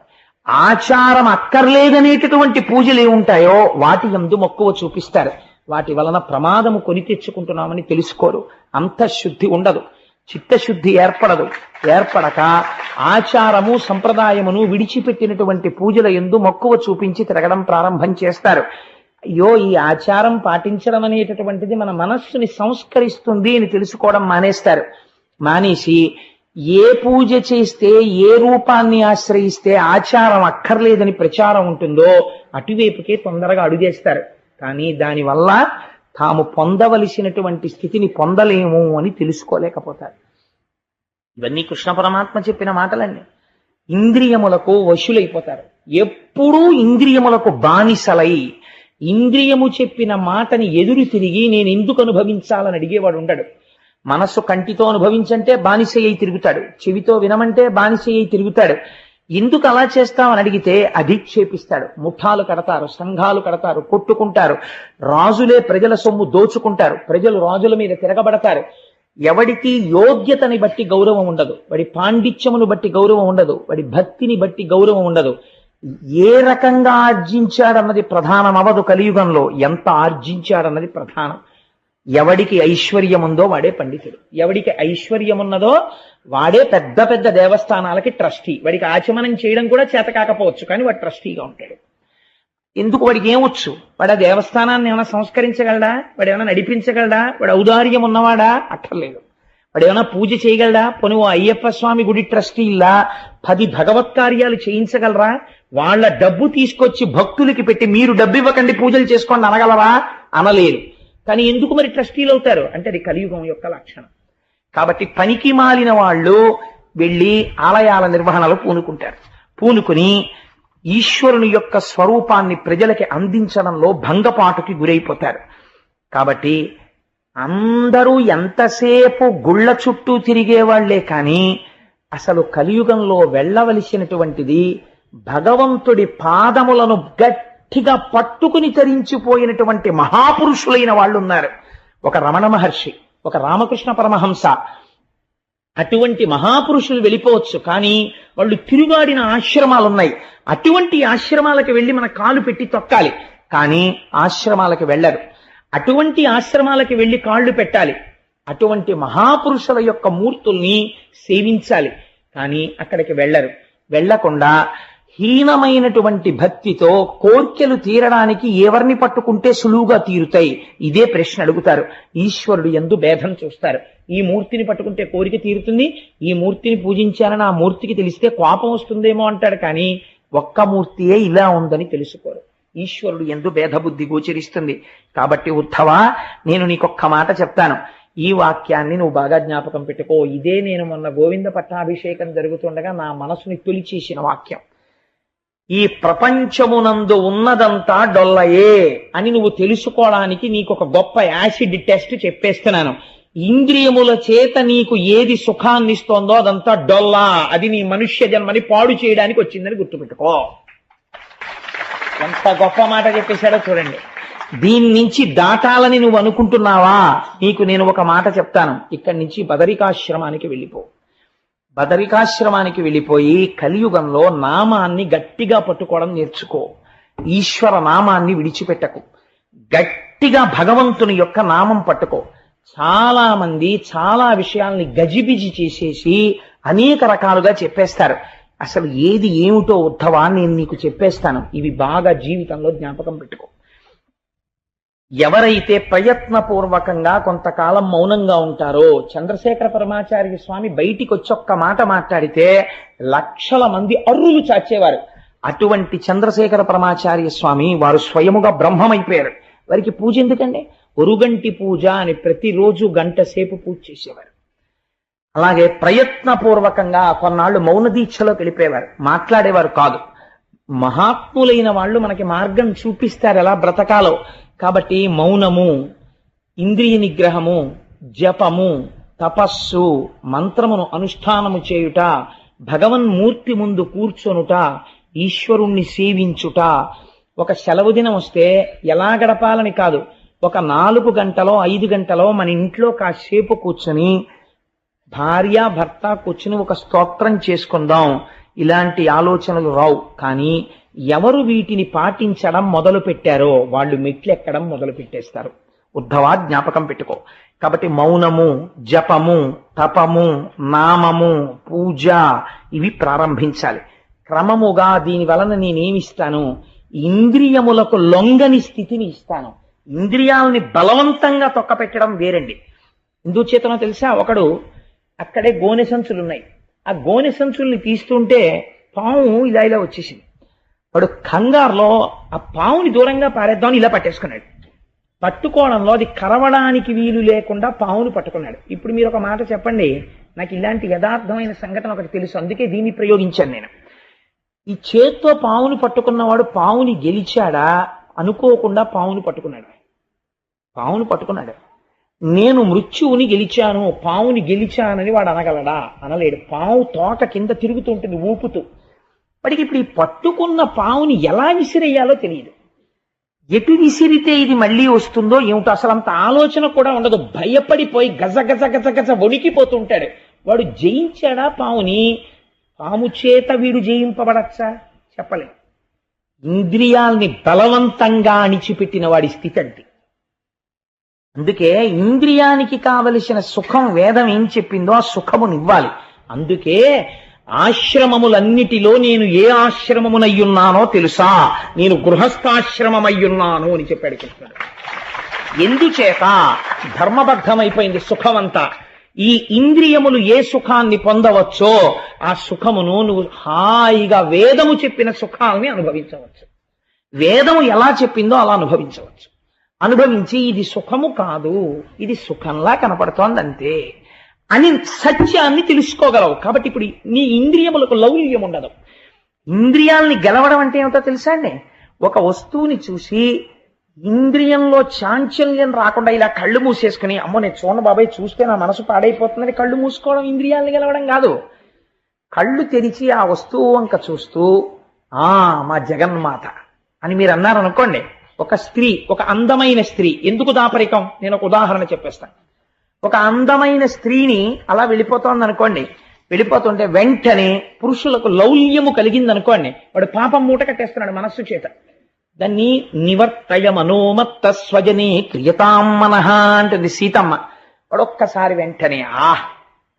ఆచారం అక్కర్లేదనేటటువంటి పూజలు ఏముంటాయో వాటి యందు మక్కువ చూపిస్తారు. వాటి వలన ప్రమాదము కొని తెచ్చుకుంటున్నామని తెలుసుకోరు. అంతఃశుద్ధి ఉండదు, చిత్తశుద్ధి ఏర్పడక ఆచారము సంప్రదాయమును విడిచిపెట్టినటువంటి పూజల యందు మక్కువ చూపించి తిరగడం ప్రారంభం చేస్తారు. అయ్యో, ఈ ఆచారం పాటించడం అనేటటువంటిది మన మనస్సుని సంస్కరిస్తుంది అని తెలుసుకోవడం మానేసి ఏ పూజ చేస్తే, ఏ రూపాన్ని ఆశ్రయిస్తే ఆచారం అక్కర్లేదని ప్రచారం ఉంటుందో అటువైపుకే తొందరగా అడుగేస్తారు. కానీ దానివల్ల తాము పొందవలసినటువంటి స్థితిని పొందలేము అని తెలుసుకోలేకపోతారు. ఇవన్నీ కృష్ణ పరమాత్మ చెప్పిన మాటలన్నీ. ఇంద్రియములకు వశులైపోతారు. ఎప్పుడూ ఇంద్రియములకు బానిసలై ఇంద్రియము చెప్పిన మాటని ఎదురు తిరిగి నేను ఎందుకు అనుభవించాలని అడిగేవాడు ఉండడు. మనస్సు కంటితో అనుభవించంటే బానిస అయి తిరుగుతాడు, చెవితో వినమంటే బానిస అయి తిరుగుతాడు. ఎందుకు అలా చేస్తామని అడిగితే అధిక్షేపిస్తాడు. ముఠాలు కడతారు, సంఘాలు కడతారు, కొట్టుకుంటారు. రాజులే ప్రజల సొమ్ము దోచుకుంటారు, ప్రజలు రాజుల మీద తిరగబడతారు. ఎవడికి యోగ్యతని బట్టి గౌరవం ఉండదు, వాడి పాండిత్యమును బట్టి గౌరవం ఉండదు, వాడి భక్తిని బట్టి గౌరవం ఉండదు. ఏ రకంగా ఆర్జించాడన్నది ప్రధానం అవ్వదు. కలియుగంలో ఎంత ఆర్జించాడన్నది ప్రధానం. ఎవడికి ఐశ్వర్యం ఉందో వాడే పండితుడు, ఎవడికి ఐశ్వర్యం ఉన్నదో వాడే పెద్ద పెద్ద దేవస్థానాలకి ట్రస్టీ. వాడికి ఆచమనం చేయడం కూడా చేత కాకపోవచ్చు, కానీ వాడు ట్రస్టీగా ఉంటాడు. ఎందుకు? వాడికి ఏమొచ్చు? వాడు ఆ దేవస్థానాన్ని ఏమైనా సంస్కరించగలడా? వాడు ఏమైనా నడిపించగలడా? వాడు ఔదార్యం ఉన్నవాడా? అక్కర్లేదు. వాడు ఏమైనా పూజ చేయగలడా? పోనీ ఓ అయ్యప్ప స్వామి గుడి ట్రస్టీలా 10 భగవత్ కార్యాలు చేయించగలరా? వాళ్ళ డబ్బు తీసుకొచ్చి భక్తులకి పెట్టి మీరు డబ్బు ఇవ్వకండి పూజలు చేసుకోండి అనగలరా? అనలేరు. కానీ ఎందుకు మరి ట్రస్టీలు అవుతారు అంటే అది కలియుగం యొక్క లక్షణం. కాబట్టి పనికి మాలిన వాళ్ళు వెళ్ళి ఆలయాల నిర్వహణలో పూనుకుంటారు. పూనుకుని ఈశ్వరుని యొక్క స్వరూపాన్ని ప్రజలకి అందించడంలో భంగపాటుకి గురైపోతారు. కాబట్టి అందరూ ఎంతసేపు గుళ్ళ చుట్టూ తిరిగేవాళ్లే కానీ అసలు కలియుగంలో వెళ్ళవలసినటువంటిది భగవంతుడి పాదములను గట్టిగా పట్టుకుని తరించిపోయినటువంటి మహాపురుషులైన వాళ్ళు ఉన్నారు. ఒక రమణ మహర్షి, ఒక రామకృష్ణ పరమహంస, అటువంటి మహాపురుషులు వెళ్ళిపోవచ్చు, కానీ వాళ్ళు తిరుగాడిన ఆశ్రమాలున్నాయి. అటువంటి ఆశ్రమాలకు వెళ్ళి మన కాలు పెట్టి తొక్కాలి, కానీ ఆశ్రమాలకు వెళ్ళరు. అటువంటి ఆశ్రమాలకు వెళ్ళి కాళ్ళు పెట్టాలి. అటువంటి మహాపురుషుల యొక్క మూర్తుల్ని సేవించాలి, కానీ అక్కడికి వెళ్ళరు. వెళ్లకుండా హీనమైనటువంటి భక్తితో కోర్కెలు తీరడానికి ఎవరిని పట్టుకుంటే సులువుగా తీరుతాయి, ఇదే ప్రశ్న అడుగుతారు. ఈశ్వరుడు యందు భేదం చూస్తారు. ఈ మూర్తిని పట్టుకుంటే కోరిక తీరుతుంది, ఈ మూర్తిని పూజించాలని ఆ మూర్తికి తెలిస్తే కోపం వస్తుందేమో అంటాడు, కానీ ఒక్క మూర్తియే ఇలా ఉందని తెలుసుకోరు. ఈశ్వరుడు యందు భేదబుద్ధి గోచరిస్తుంది. కాబట్టి ఉద్ధవా, నేను నీకొక్క మాట చెప్తాను, ఈ వాక్యాన్ని నువ్వు బాగా జ్ఞాపకం పెట్టుకో. ఇదే నేను మొన్న గోవింద పట్టాభిషేకం జరుగుతుండగా నా మనసుని తొలిచేసిన వాక్యం. ఈ ప్రపంచమునందు ఉన్నదంతా డొల్లయే అని నువ్వు తెలుసుకోవడానికి నీకు ఒక గొప్ప యాసిడ్ టెస్ట్ చెప్పేస్తున్నాను. ఇంద్రియముల చేత నీకు ఏది సుఖాన్ని ఇస్తోందో అదంతా డొల్లా, అది నీ మనుష్య జన్మని పాడు చేయడానికి వచ్చిందని గుర్తుపెట్టుకో. ఎంత గొప్ప మాట చెప్పేశాడో చూడండి. దీని నుంచి దాటాలని నువ్వు అనుకుంటున్నావా? నీకు నేను ఒక మాట చెప్తాను. ఇక్కడి నుంచి బదరికాశ్రమానికి వెళ్ళిపో. బదరికాశ్రమానికి వెళ్ళిపోయి కలియుగంలో నామాన్ని గట్టిగా పట్టుకోవడం నేర్చుకో. ఈశ్వర నామాన్ని విడిచిపెట్టకు. గట్టిగా భగవంతుని యొక్క నామం పట్టుకో. చాలా మంది చాలా విషయాల్ని గజిబిజి చేసేసి అనేక రకాలుగా చెప్పేస్తారు. అసలు ఏది ఏమిటో ఉద్ధవా నేను నీకు చెప్పేస్తాను. ఇవి బాగా జీవితంలో జ్ఞాపకం పెట్టుకో. ఎవరైతే ప్రయత్నపూర్వకంగా కొంతకాలం మౌనంగా ఉంటారో, చంద్రశేఖర పరమాచార్య స్వామి బయటికి వచ్చి ఒక్క మాట మాట్లాడితే లక్షల మంది అర్రులు చాచేవారు. అటువంటి చంద్రశేఖర పరమాచార్య స్వామి వారు స్వయముగా బ్రహ్మమైపోయారు. వారికి పూజ ఎందుకండి? ఒరుగంటి పూజ అని ప్రతిరోజు గంట సేపు పూజ చేసేవారు. అలాగే ప్రయత్నపూర్వకంగా కొన్నాళ్ళు మౌన దీక్షలో వెళ్ళిపోయేవారు, మాట్లాడేవారు కాదు. మహాత్ములైన వాళ్ళు మనకి మార్గం చూపిస్తారు ఎలా బ్రతకాలో. కాబట్టి మౌనము, ఇంద్రియ నిగ్రహము, జపము, తపస్సు, మంత్రమును అనుష్ఠానము చేయుట, భగవన్మూర్తి ముందు కూర్చొనుట, ఈశ్వరుణ్ణి సేవించుట. ఒక సెలవు దినం వస్తే ఎలా గడపాలని కాదు, ఒక 4 గంటలో 5 గంటలో మన ఇంట్లో కాసేపు కూర్చొని భార్య భర్త కూర్చుని ఒక స్తోత్రం చేసుకుందాం, ఇలాంటి ఆలోచనలు రావు. కానీ ఎవరు వీటిని పాటించడం మొదలు పెట్టారో వాళ్ళు మెట్లు ఎక్కడం మొదలు పెట్టేస్తారు. ఉద్ధవా జ్ఞాపకం పెట్టుకో. కాబట్టి మౌనము, జపము, తపము, నామము, పూజ ఇవి ప్రారంభించాలి. క్రమముగా దీని వలన నేనేమిస్తాను? ఇంద్రియములకు లొంగని స్థితిని ఇస్తాను. ఇంద్రియాలని బలవంతంగా తొక్కపెట్టడం వేరండి. ఎందుచేతనో తెలుసా? ఒకడు అక్కడే గోనె సంచులున్నాయి, ఆ గోనె సంచుల్ని తీస్తుంటే పాము ఇలా ఇలా వచ్చేసింది. వాడు కంగారులో ఆ పావుని దూరంగా పారేద్దామని ఇలా పట్టేసుకున్నాడు. పట్టుకోవడంలో అది కరవడానికి వీలు లేకుండా పావుని పట్టుకున్నాడు. ఇప్పుడు మీరు ఒక మాట చెప్పండి, నాకు ఇలాంటి యథార్థమైన సంఘటన ఒకటి తెలుసు, అందుకే దీన్ని ప్రయోగించాను నేను. ఈ చేత్తో పావుని పట్టుకున్నవాడు పావుని గెలిచాడా? అనుకోకుండా పావుని పట్టుకున్నాడు. పావుని పట్టుకున్నాడు. నేను మృత్యువుని గెలిచాను, పావుని గెలిచానని వాడు అనగలడా? అనలేడు. పావు తోక కింద తిరుగుతుంటుంది ఊపుతూ. వాడికి ఇప్పుడు ఈ పట్టుకున్న పావుని ఎలా విసిరేయాలో తెలియదు. ఎటు విసిరితే ఇది మళ్ళీ వస్తుందో ఏమిటో అసలు అంత ఆలోచన కూడా ఉండదు. భయపడిపోయి గజ గజ గజ గజ వణికిపోతుంటాడు. వాడు జయించాడా పావుని? పాము చేత వీడు జయింపబడచ్చా? చెప్పలేదు. ఇంద్రియాల్ని బలవంతంగా అణిచిపెట్టిన వాడి స్థితి అంటే. అందుకే ఇంద్రియానికి కావలసిన సుఖం వేదం ఏం చెప్పిందో ఆ సుఖమునివ్వాలి. అందుకే ఆశ్రమములన్నిటిలో నేను ఏ ఆశ్రమమునయ్యున్నానో తెలుసా? నేను గృహస్థాశ్రమమయ్యున్నాను అని చెప్పాడు కృష్ణుడు. ఎందుచేత? ధర్మబద్ధమైపోయింది సుఖమంతా. ఈ ఇంద్రియములు ఏ సుఖాన్ని పొందవచ్చో ఆ సుఖమును నువ్వు హాయిగా వేదము చెప్పిన సుఖాలని అనుభవించవచ్చు. వేదము ఎలా చెప్పిందో అలా అనుభవించవచ్చు. అనుభవించి ఇది సుఖము కాదు, ఇది సుఖంలా కనపడుతోందంతే అని సత్యాన్ని తెలుసుకోగలవు. కాబట్టి ఇప్పుడు నీ ఇంద్రియములకు లౌల్యం ఉండదు. ఇంద్రియాల్ని గెలవడం అంటే ఏమిటో తెలుసా అండి? ఒక వస్తువుని చూసి ఇంద్రియంలో చాంచల్యం రాకుండా ఇలా కళ్ళు మూసేసుకుని, అమ్మో నేను చూడండి బాబాయ్ చూస్తే నా మనసు పాడైపోతుందని కళ్ళు మూసుకోవడం ఇంద్రియాల్ని గెలవడం కాదు. కళ్ళు తెరిచి ఆ వస్తువు వంక చూస్తూ మా జగన్మాత అని మీరు అన్నారనుకోండి. ఒక స్త్రీ, ఒక అందమైన స్త్రీ, ఎందుకు దాపరికం, నేను ఒక ఉదాహరణ చెప్పేస్తాను. ఒక అందమైన స్త్రీని అలా వెళ్ళిపోతోంది అనుకోండి, వెళ్ళిపోతుంటే వెంటనే పురుషులకు లౌల్యము కలిగింది అనుకోండి, వాడు పాపం మూట కట్టేస్తున్నాడు మనస్సు చేత. దాన్ని నివర్తయ మనోమత్త స్వజనే క్రియతాం మనః అంటుంది సీతమ్మ. వాడు ఒక్కసారి వెంటనే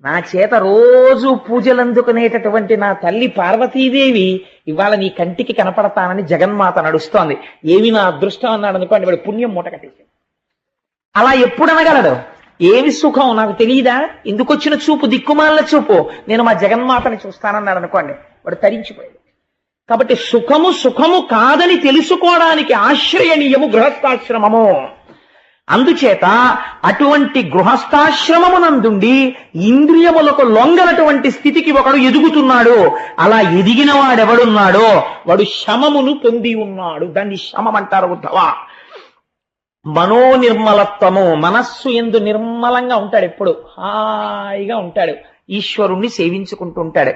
నా చేత రోజు పూజలందుకునేటటువంటి నా తల్లి పార్వతీదేవి ఇవాళ నీ కంటికి కనపడతానని జగన్మాత నడుస్తోంది, ఏమి నా అదృష్టం అన్నాడు అనుకోండి, వాడు పుణ్యం మూట కట్టేసి. అలా ఎప్పుడు అనగలడు? ఏమి సుఖం నాకు తెలియదా, ఎందుకొచ్చిన చూపు, దిక్కుమాలిన చూపు, నేను మా జగన్మాతని చూస్తానన్నాడు అనుకోండి, వాడు తరించిపోయాడు. కాబట్టి సుఖము సుఖము కాదని తెలుసుకోవడానికి ఆశ్రయణీయము గృహస్థాశ్రమము. అందుచేత అటువంటి గృహస్థాశ్రమమునందుండి ఇంద్రియములకు లొంగనటువంటి స్థితికి ఒకడు ఎదుగుతున్నాడు. అలా ఎదిగిన వాడెవడున్నాడో వాడు శమమును పొంది ఉన్నాడు. దాన్ని శమం అంటారు ఉద్ధవ. మనోనిర్మలత్వము, మనస్సు ఎందు నిర్మలంగా ఉంటాడు, ఎప్పుడు హాయిగా ఉంటాడు, ఈశ్వరుణ్ణి సేవించుకుంటూ ఉంటాడు.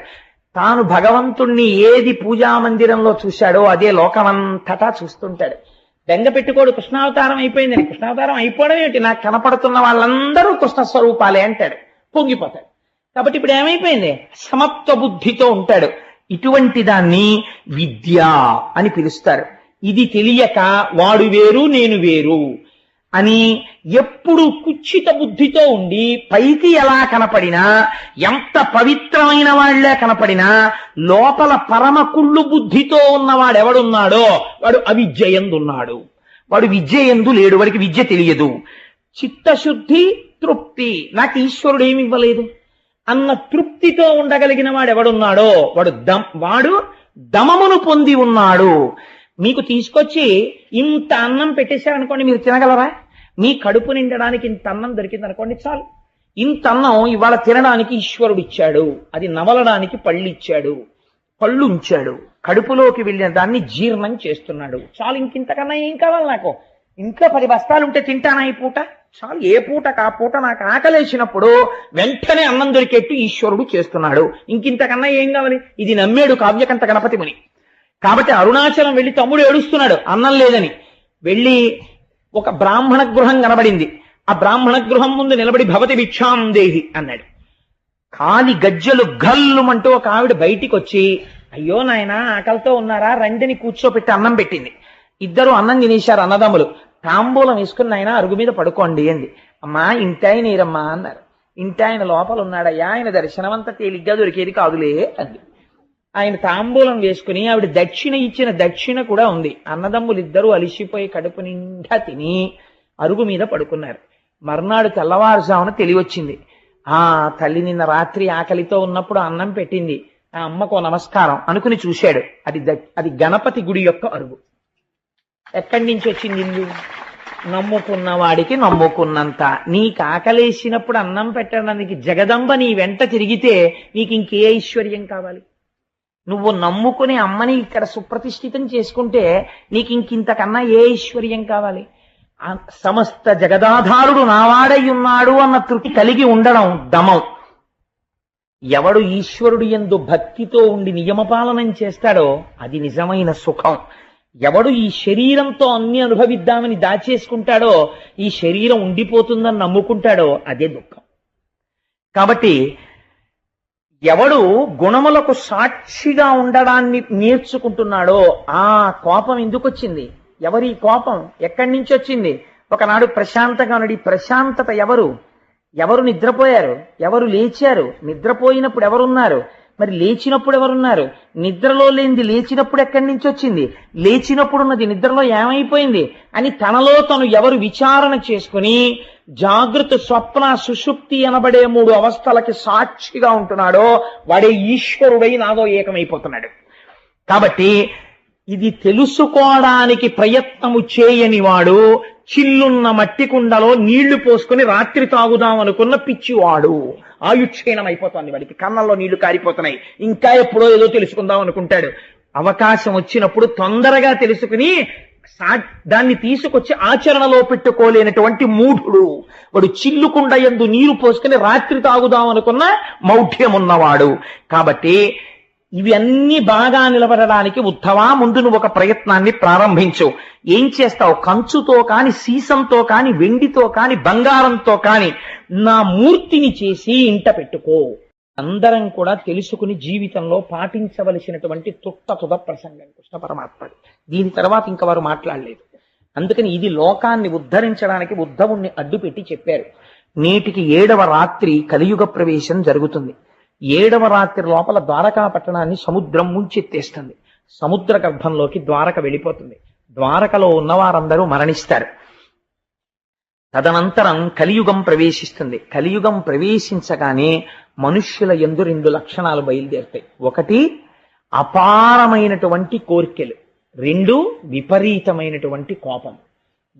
తాను భగవంతుణ్ణి ఏది పూజా మందిరంలో చూశాడో అదే లోకమంతటా చూస్తుంటాడు. బెంగ పెట్టుకోడు కృష్ణావతారం అయిపోయిందని. కృష్ణావతారం అయిపోవడం ఏమిటి, నాకు కనపడుతున్న వాళ్ళందరూ కృష్ణ స్వరూపాలే అంటాడు, పొంగిపోతాడు. కాబట్టి ఇప్పుడు ఏమైపోయింది, సమత్వ బుద్ధితో ఉంటాడు. ఇటువంటి దాన్ని విద్య అని పిలుస్తారు. ఇది తెలియక వాడు వేరు నేను వేరు అని ఎప్పుడు కుచ్చిత బుద్ధితో ఉండి పైకి ఎలా కనపడినా, ఎంత పవిత్రమైన వాళ్లే కనపడినా, లోపల పరమ కుళ్ళు బుద్ధితో ఉన్నవాడెవడున్నాడో వాడు అవిద్యయందున్నాడు. వాడు విద్యయందు లేడు, వాడికి విద్య తెలియదు. చిత్తశుద్ధి, తృప్తి, నాకు ఈశ్వరుడు ఏమి ఇవ్వలేదు అన్న తృప్తితో ఉండగలిగిన వాడెవడున్నాడో వాడు దమమును పొంది ఉన్నాడు. మీకు తీసుకొచ్చి ఇంత అన్నం పెట్టేశారనుకోండి, మీరు తినగలరా? మీ కడుపు నిండడానికి ఇంత అన్నం దొరికింది అనుకోండి, చాలు. ఇంత అన్నం ఇవాళ తినడానికి ఈశ్వరుడు ఇచ్చాడు, అది నవలడానికి పళ్ళు ఇచ్చాడు, పళ్ళు ఉంచాడు, కడుపులోకి వెళ్ళిన దాన్ని జీర్ణం చేస్తున్నాడు, చాలు. ఇంకింతకన్నా ఏం కావాలి నాకు? ఇంట్లో 10 బస్తాలుంటే తింటానా ఈ పూట? చాలు. ఏ పూటకు ఆ పూట నాకు ఆకలేసినప్పుడు వెంటనే అన్నం దొరికేట్టు ఈశ్వరుడు చేస్తున్నాడు. ఇంకింతకన్నా ఏం కావాలి? ఇది నమ్మాడు కావ్యకంఠ గణపతి ముని. కాబట్టి అరుణాచలం వెళ్ళి తమ్ముడు ఏడుస్తున్నాడు అన్నం లేదని. వెళ్ళి ఒక బ్రాహ్మణ గృహం కనబడింది. ఆ బ్రాహ్మణ గృహం ముందు నిలబడి భవతి భిక్షాం దేహి అన్నాడు. కాలి గజ్జలు గల్లుమంటూ ఒక ఆవిడ బయటికి వచ్చి, అయ్యో నాయన ఆకలితో ఉన్నారా, రండిని కూర్చోపెట్టి అన్నం పెట్టింది. ఇద్దరు అన్నం తినేశారు అన్నదమ్ములు. తాంబూలం వేసుకుని ఆయన అరుగు మీద పడుకోండి అంది. అమ్మా ఇంటాయన నీరమ్మా అన్నారు. ఇంటాయన లోపల ఉన్నాడయ్యా, ఆయన దర్శనమంతా తేలిగ్గా దొరికేది కాదులే అంది. ఆయన తాంబూలం వేసుకుని ఆవిడ దక్షిణ ఇచ్చిన దక్షిణ కూడా ఉంది. అన్నదమ్ములు ఇద్దరూ అలిసిపోయి కడుపు నిండా తిని అరుగు మీద పడుకున్నారు. మర్నాడు తెల్లవారుజామున తెలివచ్చింది. తల్లి నిన్న రాత్రి ఆకలితో ఉన్నప్పుడు అన్నం పెట్టింది, ఆ అమ్మకో నమస్కారం అనుకుని చూశాడు. అది గణపతి గుడి యొక్క అరుగు. ఎక్కడి నుంచి వచ్చింది ఇల్లు? నమ్ముకున్న వాడికి నమ్ముకున్నంత. నీకు ఆకలేసినప్పుడు అన్నం పెట్టడానికి జగదంబ నీ వెంట తిరిగితే నీకు ఇంకే ఐశ్వర్యం కావాలి? నువ్వు నమ్ముకునే అమ్మని ఇక్కడ సుప్రతిష్ఠితం చేసుకుంటే నీకు ఇంకింతకన్నా ఏ ఐశ్వర్యం కావాలి? సమస్త జగదాధారుడు నావాడై ఉన్నాడు అన్న తృప్తి కలిగి ఉండడం దమం. ఎవడు ఈశ్వరుడు యందు భక్తితో ఉండి నియమపాలనం చేస్తాడో అది నిజమైన సుఖం. ఎవడు ఈ శరీరంతో అన్ని అనుభవిద్దామని దాచేసుకుంటాడో, ఈ శరీరం ఉండిపోతుందని నమ్ముకుంటాడో అదే దుఃఖం. కాబట్టి ఎవడు గుణములకు సాక్షిగా ఉండడాన్ని నేర్చుకుంటున్నాడో, కోపం ఎందుకు వచ్చింది, ఎవరి కోపం ఎక్కడి నుంచి వచ్చింది? ఒకనాడు ప్రశాంతంగా ఉన్నాడు. ఈ ప్రశాంతత ఎవరు నిద్రపోయారు, ఎవరు లేచారు? నిద్రపోయినప్పుడు ఎవరున్నారు, మరి లేచినప్పుడు ఎవరున్నారు? నిద్రలో లేనిది లేచినప్పుడు ఎక్కడి నుంచి వచ్చింది, లేచినప్పుడున్నది నిద్రలో ఏమైపోయింది అని తనలో తను ఎవరు విచారణ చేసుకుని జాగృత స్వప్న సుషుప్తి అనబడే 3 అవస్థలకి సాక్షిగా ఉంటున్నాడో వాడే ఈశ్వరుడై నాదో ఏకమైపోతున్నాడు. కాబట్టి ఇది తెలుసుకోవడానికి ప్రయత్నము చేయని వాడు చిల్లున్న మట్టి కుండలో నీళ్లు పోసుకుని రాత్రి తాగుదాం అనుకున్న పిచ్చివాడు. ఆయుక్షీణం అయిపోతుంది వాడికి, కన్నంలో నీళ్లు కారిపోతున్నాయి, ఇంకా ఎప్పుడో ఏదో తెలుసుకుందాం అనుకుంటాడు. అవకాశం వచ్చినప్పుడు తొందరగా తెలుసుకుని దాన్ని తీసుకొచ్చి ఆచరణలో పెట్టుకోలేనటువంటి మూఢుడు వాడు. చిల్లుకుండ యందు నీరు పోసుకుని రాత్రి తాగుదాం అనుకున్న మౌఢ్యం ఉన్నవాడు. కాబట్టి ఇవి అన్ని బాగా నిలబడడానికి ఉద్ధవా ముందు నువ్వు ఒక ప్రయత్నాన్ని ప్రారంభించు. ఏం చేస్తావు? కంచుతో కాని, సీసంతో కాని, వెండితో కాని, బంగారంతో కాని నా మూర్తిని చేసి ఇంట పెట్టుకో. అందరం కూడా తెలుసుకుని జీవితంలో పాటించవలసినటువంటి తుద ప్రసంగం కృష్ణ పరమాత్మది. దీని తర్వాత ఇంక వారు మాట్లాడలేదు. అందుకని ఇది లోకాన్ని ఉద్ధరించడానికి ఉద్ధవుణ్ణి అడ్డుపెట్టి చెప్పారు. నేటికి 7వ రాత్రి కలియుగ ప్రవేశం జరుగుతుంది. 7వ రాత్రి లోపల ద్వారకా పట్టణాన్ని సముద్రం ముంచెత్తేస్తుంది. సముద్ర గర్భంలోకి ద్వారక వెళ్ళిపోతుంది. ద్వారకలో ఉన్నవారందరూ మరణిస్తారు. తదనంతరం కలియుగం ప్రవేశిస్తుంది. కలియుగం ప్రవేశించగానే మనుష్యుల యందు 2 లక్షణాలు బయలుదేరుతాయి. ఒకటి అపారమైనటువంటి కోరికలు, 2 విపరీతమైనటువంటి కోపం.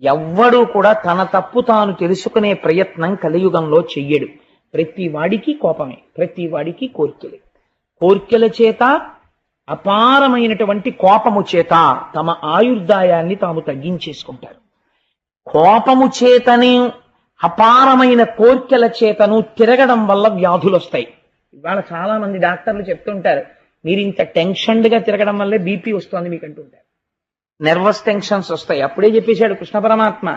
ఎవ్వడూ కూడా తన తప్పు తాను తెలుసుకునే ప్రయత్నం కలియుగంలో చెయ్యడు. ప్రతి వాడికి కోపమే, ప్రతి వాడికి కోరికలే. కోరికల చేత, అపారమైనటువంటి కోపము చేత తమ ఆయుర్దాయాన్ని తాము తగ్గించేసుకుంటారు. కోపము చేతని, అపారమైన కోర్కెల చేతను తిరగడం వల్ల వ్యాధులు వస్తాయి. ఇవాళ చాలా మంది డాక్టర్లు చెప్తుంటారు, మీరు ఇంత టెన్షన్డ్గా తిరగడం వల్లే బీపీ వస్తుంది మీకు అంటుంటారు. నెర్వస్ టెన్షన్స్ వస్తాయి. అప్పుడే చెప్పేశాడు కృష్ణ పరమాత్మ,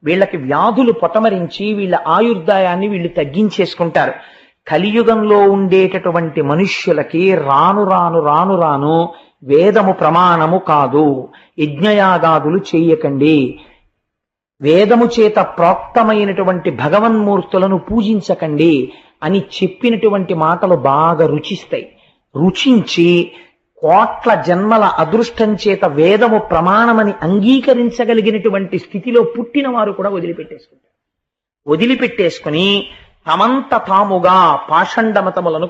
వీళ్ళకి వ్యాధులు పొటమరించి వీళ్ళ ఆయుర్దాయాన్ని వీళ్ళు తగ్గించేసుకుంటారు. కలియుగంలో ఉండేటటువంటి మనుష్యులకి రాను రాను రాను రాను వేదము ప్రమాణము కాదు, యజ్ఞయాగాదులు చెయ్యకండి, వేదము చేత ప్రోక్తమైనటువంటి భగవన్మూర్తులను పూజించకండి అని చెప్పినటువంటి మాటలు బాగా రుచిస్తాయి. రుచించి కోట్ల జన్మల అదృష్టం చేత వేదము ప్రమాణమని అంగీకరించగలిగినటువంటి స్థితిలో పుట్టిన వారు కూడా వదిలిపెట్టేసుకుంటారు. వదిలిపెట్టేసుకుని తమంత తాముగా పాషండమతములను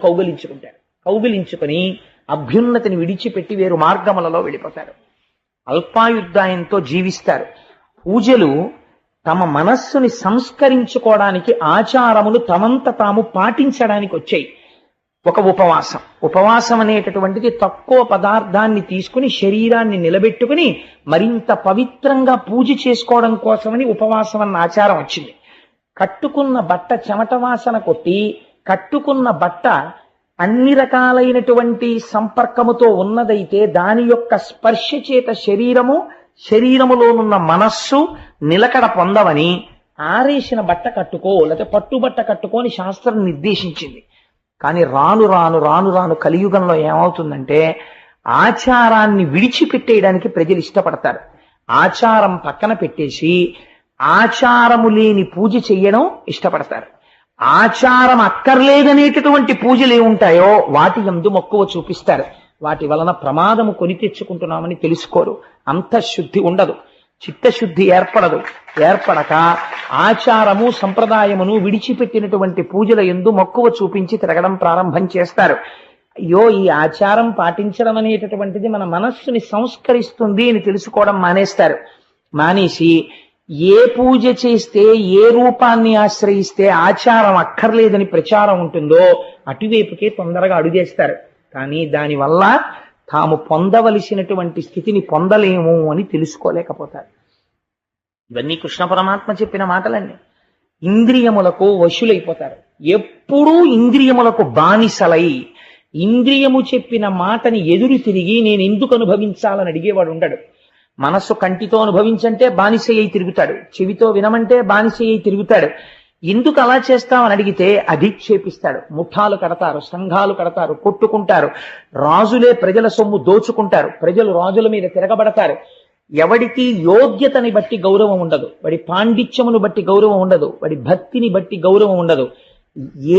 కౌగిలించుకుని అభ్యున్నతిని విడిచిపెట్టి వేరు మార్గములలో వెళ్ళిపోతారు. అల్పాయుర్దాయంతో జీవిస్తారు. పూజలు తమ మనస్సుని సంస్కరించుకోవడానికి, ఆచారములు తమంత తాము పాటించడానికి వచ్చాయి. ఒక ఉపవాసం అనేటటువంటిది తక్కువ పదార్థాన్ని తీసుకుని శరీరాన్ని నిలబెట్టుకుని మరింత పవిత్రంగా పూజ చేసుకోవడం కోసమని ఉపవాసం అన్న ఆచారం వచ్చింది. కట్టుకున్న బట్ట చెమట వాసన కొట్టి, కట్టుకున్న బట్ట అన్ని రకాలైనటువంటి సంపర్కముతో ఉన్నదైతే దాని యొక్క స్పర్శ చేత శరీరములోనున్న మనస్సు నిలకడ పొందవని ఆరేసిన బట్ట కట్టుకో, లేకపోతే పట్టుబట్ట కట్టుకోని శాస్త్రం నిర్దేశించింది. కానీ రాను రాను రాను రాను కలియుగంలో ఏమవుతుందంటే ఆచారాన్ని విడిచిపెట్టేయడానికి ప్రజలు ఇష్టపడతారు. ఆచారం పక్కన పెట్టేసి ఆచారము లేని పూజ చెయ్యడం ఇష్టపడతారు. ఆచారం అక్కర్లేదనేటటువంటి పూజలు ఏముంటాయో వాటి యందు మక్కువ చూపిస్తారు. వాటి వలన ప్రమాదము కొని తెచ్చుకుంటున్నామని తెలుసుకోరు. అంతఃశుద్ధి ఉండదు, చిత్తశుద్ధి ఏర్పడక ఆచారము సంప్రదాయమును విడిచిపెట్టినటువంటి పూజల యందు మక్కువ చూపించి తిరగడం ప్రారంభం చేస్తారు. అయ్యో, ఈ ఆచారం పాటించడం అనేటటువంటిది మన మనస్సుని సంస్కరిస్తుంది అని తెలుసుకోవడం మానేసి ఏ పూజ చేస్తే, ఏ రూపాన్ని ఆశ్రయిస్తే ఆచారం అక్కర్లేదని ప్రచారం ఉంటుందో అటువైపుకే తొందరగా అడుగేస్తారు. కానీ దానివల్ల తాము పొందవలసినటువంటి స్థితిని పొందలేము అని తెలుసుకోలేకపోతారు. ఇవన్నీ కృష్ణ పరమాత్మ చెప్పిన మాటలన్నీ. ఇంద్రియములకు వశులైపోతారు. ఎప్పుడూ ఇంద్రియములకు బానిసలై ఇంద్రియము చెప్పిన మాటని ఎదురు తిరిగి నేను ఎందుకు అనుభవించాలని అడిగేవాడు ఉండడు. మనస్సు కంటితో అనుభవించంటే బానిస అయి తిరుగుతాడు, చెవితో వినమంటే బానిస అయి తిరుగుతాడు. ఎందుకు అలా చేస్తామని అడిగితే అధిక్షేపిస్తాడు. ముఠాలు కడతారు, సంఘాలు కడతారు, కొట్టుకుంటారు. రాజులే ప్రజల సొమ్ము దోచుకుంటారు, ప్రజలు రాజుల మీద తిరగబడతారు. ఎవడికి యోగ్యతని బట్టి గౌరవం ఉండదు, వాడి పాండిత్యమును బట్టి గౌరవం ఉండదు, వాడి భక్తిని బట్టి గౌరవం ఉండదు.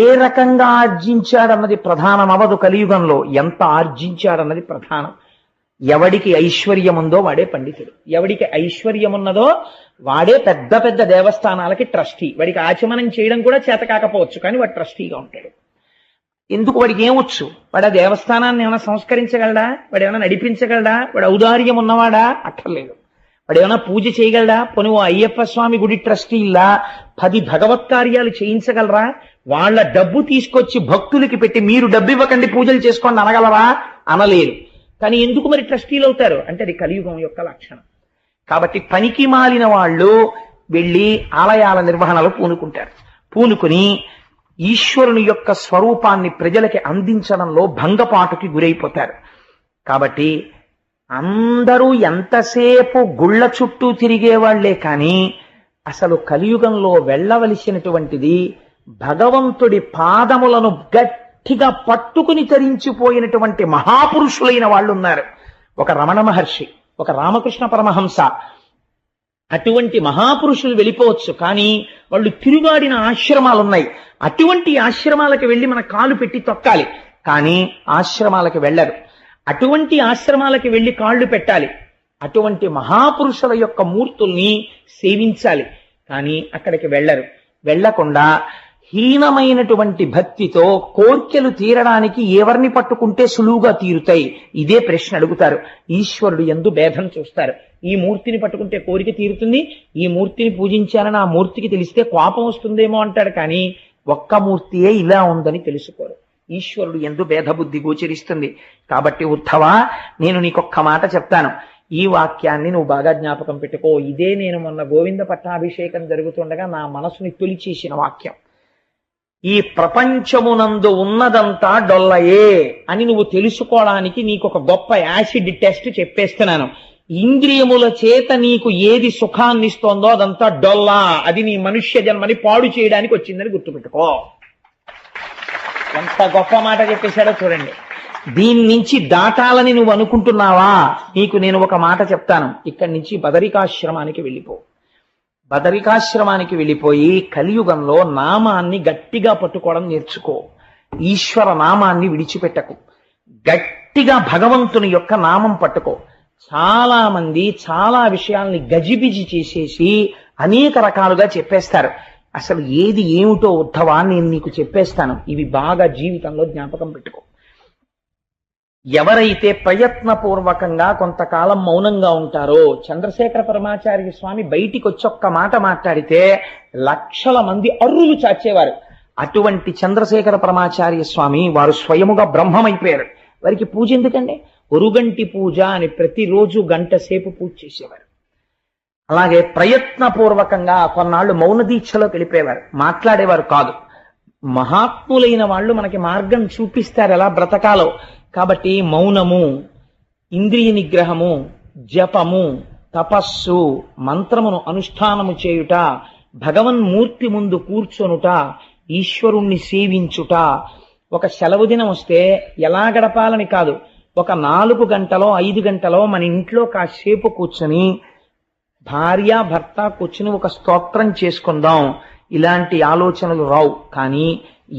ఏ రకంగా ఆర్జించాడన్నది ప్రధానం అవ్వదు కలియుగంలో, ఎంత ఆర్జించాడన్నది ప్రధానం. ఎవడికి ఐశ్వర్యం ఉందో వాడే పండితుడు, ఎవడికి ఐశ్వర్యం ఉన్నదో వాడే పెద్ద పెద్ద దేవస్థానాలకి ట్రస్టీ. వాడికి ఆచమనం చేయడం కూడా చేత కాకపోవచ్చు, కానీ వాడు ట్రస్టీగా ఉంటాడు. ఎందుకు? వాడికి ఏమొచ్చు? వాడు ఆ దేవస్థానాన్ని ఏమైనా సంస్కరించగలడా? వాడు ఏమైనా నడిపించగలడా? వాడు ఔదార్యం ఉన్నవాడా? అక్కర్లేదు. వాడు ఏమైనా పూజ చేయగలడా? పోనీ ఓ అయ్యప్ప స్వామి గుడి ట్రస్టీలా 10 భగవత్ కార్యాలు చేయించగలరా? వాళ్ళ డబ్బు తీసుకొచ్చి భక్తులకి పెట్టి మీరు డబ్బు ఇవ్వకండి పూజలు చేసుకోండి అనగలరా? అనలేరు. కానీ ఎందుకు మరి ట్రస్టీలు అవుతారు అంటే అది కలియుగం యొక్క లక్షణం. కాబట్టి పనికి మాలిన వాళ్ళు వెళ్ళి ఆలయాల నిర్వహణలో పూనుకుంటారు. పూనుకుని ఈశ్వరుని యొక్క స్వరూపాన్ని ప్రజలకి అందించడంలో భంగపాటుకి గురైపోతారు. కాబట్టి అందరూ ఎంతసేపు గుళ్ళ చుట్టూ తిరిగేవాళ్లే కానీ అసలు కలియుగంలో వెళ్ళవలసినటువంటిది భగవంతుడి పాదములను గట్టిగా పట్టుకుని తరించిపోయినటువంటి మహాపురుషులైన వాళ్ళు ఉన్నారు. ఒక రమణ మహర్షి, ఒక రామకృష్ణ పరమహంస, అటువంటి మహాపురుషులు వెళ్ళిపోవచ్చు. కానీ వాళ్ళు తిరుగాడిన ఆశ్రమాలు ఉన్నాయి. అటువంటి ఆశ్రమాలకు వెళ్ళి మన కాలు పెట్టి తొక్కాలి, కానీ ఆశ్రమాలకు వెళ్ళరు. అటువంటి ఆశ్రమాలకు వెళ్ళి కాళ్ళు పెట్టాలి. అటువంటి మహాపురుషుల యొక్క మూర్తుల్ని సేవించాలి, కానీ అక్కడికి వెళ్ళరు. వెళ్లకుండా హీనమైనటువంటి భక్తితో కోర్కెలు తీరడానికి ఎవరిని పట్టుకుంటే సులువుగా తీరుతాయి, ఇదే ప్రశ్న అడుగుతారు. ఈశ్వరుడు యందు భేదం చూస్తారు. ఈ మూర్తిని పట్టుకుంటే కోరిక తీరుతుంది, ఈ మూర్తిని పూజించాలని ఆ మూర్తికి తెలిస్తే కోపం వస్తుందేమో అంటాడు, కానీ ఒక్క మూర్తియే ఇలా ఉందని తెలుసుకోరు. ఈశ్వరుడు యందు భేదబుద్ధి గోచరిస్తుంది. కాబట్టి ఉద్ధవా, నేను నీకొక్క మాట చెప్తాను, ఈ వాక్యాన్ని నువ్వు బాగా జ్ఞాపకం పెట్టుకో. ఇదే నేను మొన్న గోవింద పట్టాభిషేకం జరుగుతుండగా నా మనసుని తొలిచేసిన వాక్యం. ఈ ప్రపంచమునందు ఉన్నదంతా డొల్లయే అని నువ్వు తెలుసుకోవడానికి నీకు ఒక గొప్ప యాసిడ్ టెస్ట్ చెప్పేస్తున్నాను. ఇంద్రియముల చేత నీకు ఏది సుఖాన్ని ఇస్తోందో అదంతా డొల్లా, అది నీ మనుష్య జన్మని పాడు చేయడానికి వచ్చిందని గుర్తుపెట్టుకో. ఎంత గొప్ప మాట చెప్పేశాడో చూడండి. దీని నుంచి దాటాలని నువ్వు అనుకుంటున్నావా? నీకు నేను ఒక మాట చెప్తాను. ఇక్కడి నుంచి బదరికాశ్రమానికి వెళ్ళిపో. బదరికాశ్రమానికి వెళ్ళిపోయి కలియుగంలో నామాన్ని గట్టిగా పట్టుకోవడం నేర్చుకో. ఈశ్వర నామాన్ని విడిచిపెట్టకు. గట్టిగా భగవంతుని యొక్క నామం పట్టుకో. చాలా మంది చాలా విషయాల్ని గజిబిజి చేసేసి అనేక రకాలుగా చెప్పేస్తారు. అసలు ఏది ఏమిటో ఉద్ధవా నేను నీకు చెప్పేస్తాను. ఇవి బాగా జీవితంలో జ్ఞాపకం పెట్టుకో. ఎవరైతే ప్రయత్నపూర్వకంగా కొంతకాలం మౌనంగా ఉంటారో, చంద్రశేఖర పరమాచార్య స్వామి బయటికి వచ్చి ఒక్క మాట మాట్లాడితే లక్షల మంది అర్రులు చాచేవారు. అటువంటి చంద్రశేఖర పరమాచార్య స్వామి వారు స్వయముగా బ్రహ్మమైపోయారు. వారికి పూజ ఎందుకండి? ఒరుగంటి పూజ అని ప్రతిరోజు గంట సేపు పూజ చేసేవారు. అలాగే ప్రయత్నపూర్వకంగా కొన్నాళ్ళు మౌన దీక్షలోకి వెళ్ళిపోయేవారు, మాట్లాడేవారు కాదు. మహాత్ములైన వాళ్ళు మనకి మార్గం చూపిస్తారు ఎలా బ్రతకాలో. కాబట్టి మౌనము, ఇంద్రియ నిగ్రహము, జపము, తపస్సు, మంత్రమును అనుష్ఠానము చేయుట, భగవన్మూర్తి ముందు కూర్చొనుట, ఈశ్వరుణ్ణి సేవించుట. ఒక సెలవు దినం వస్తే ఎలా గడపాలని కాదు, ఒక 4 గంటలో 5 గంటలో మన ఇంట్లో కాసేపు కూర్చొని భార్య భర్త కూర్చుని ఒక స్తోత్రం చేసుకుందాం, ఇలాంటి ఆలోచనలు రావు. కానీ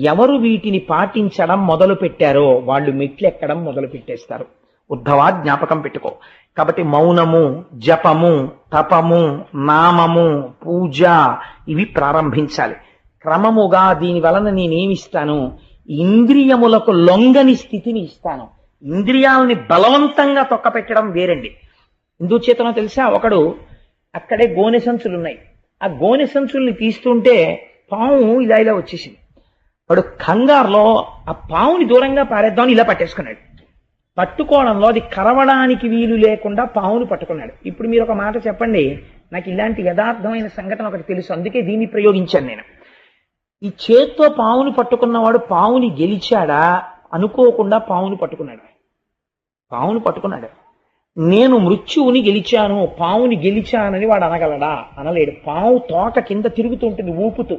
ఎవరు వీటిని పాటించడం మొదలు పెట్టారో వాళ్ళు మెట్లెక్కడం మొదలు పెట్టేస్తారు. ఉద్ధవా జ్ఞాపకం పెట్టుకో. కాబట్టి మౌనము, జపము, తపము, నామము, పూజ ఇవి ప్రారంభించాలి. క్రమముగా దీని వలన నేనేమిస్తాను? ఇంద్రియములకు లొంగని స్థితిని ఇస్తాను. ఇంద్రియాలని బలవంతంగా తొక్కపెట్టడం వేరండి. ఎందుచేతనో తెలుసా? ఒకడు అక్కడే గోనె సంచులున్నాయి, ఆ గోనె సంచుల్ని తీస్తుంటే పాము ఇలా ఇలా వచ్చేసింది. వాడు కంగారులో ఆ పావుని దూరంగా పారేద్దామని ఇలా పట్టేసుకున్నాడు. పట్టుకోవడంలో అది కరవడానికి వీలు లేకుండా పావుని పట్టుకున్నాడు. ఇప్పుడు మీరు ఒక మాట చెప్పండి, నాకు ఇలాంటి యథార్థమైన సంఘటన ఒకటి తెలుసు, అందుకే దీన్ని ప్రయోగించాను నేను. ఈ చేత్తో పావుని పట్టుకున్నవాడు పావుని గెలిచాడా? అనుకోకుండా పావుని పట్టుకున్నాడు. పావుని పట్టుకున్నాడు. నేను మృత్యువుని గెలిచాను, పావుని గెలిచానని వాడు అనగలడా? అనలేడు. పావు తోక కింద తిరుగుతుంటుంది ఊపుతూ.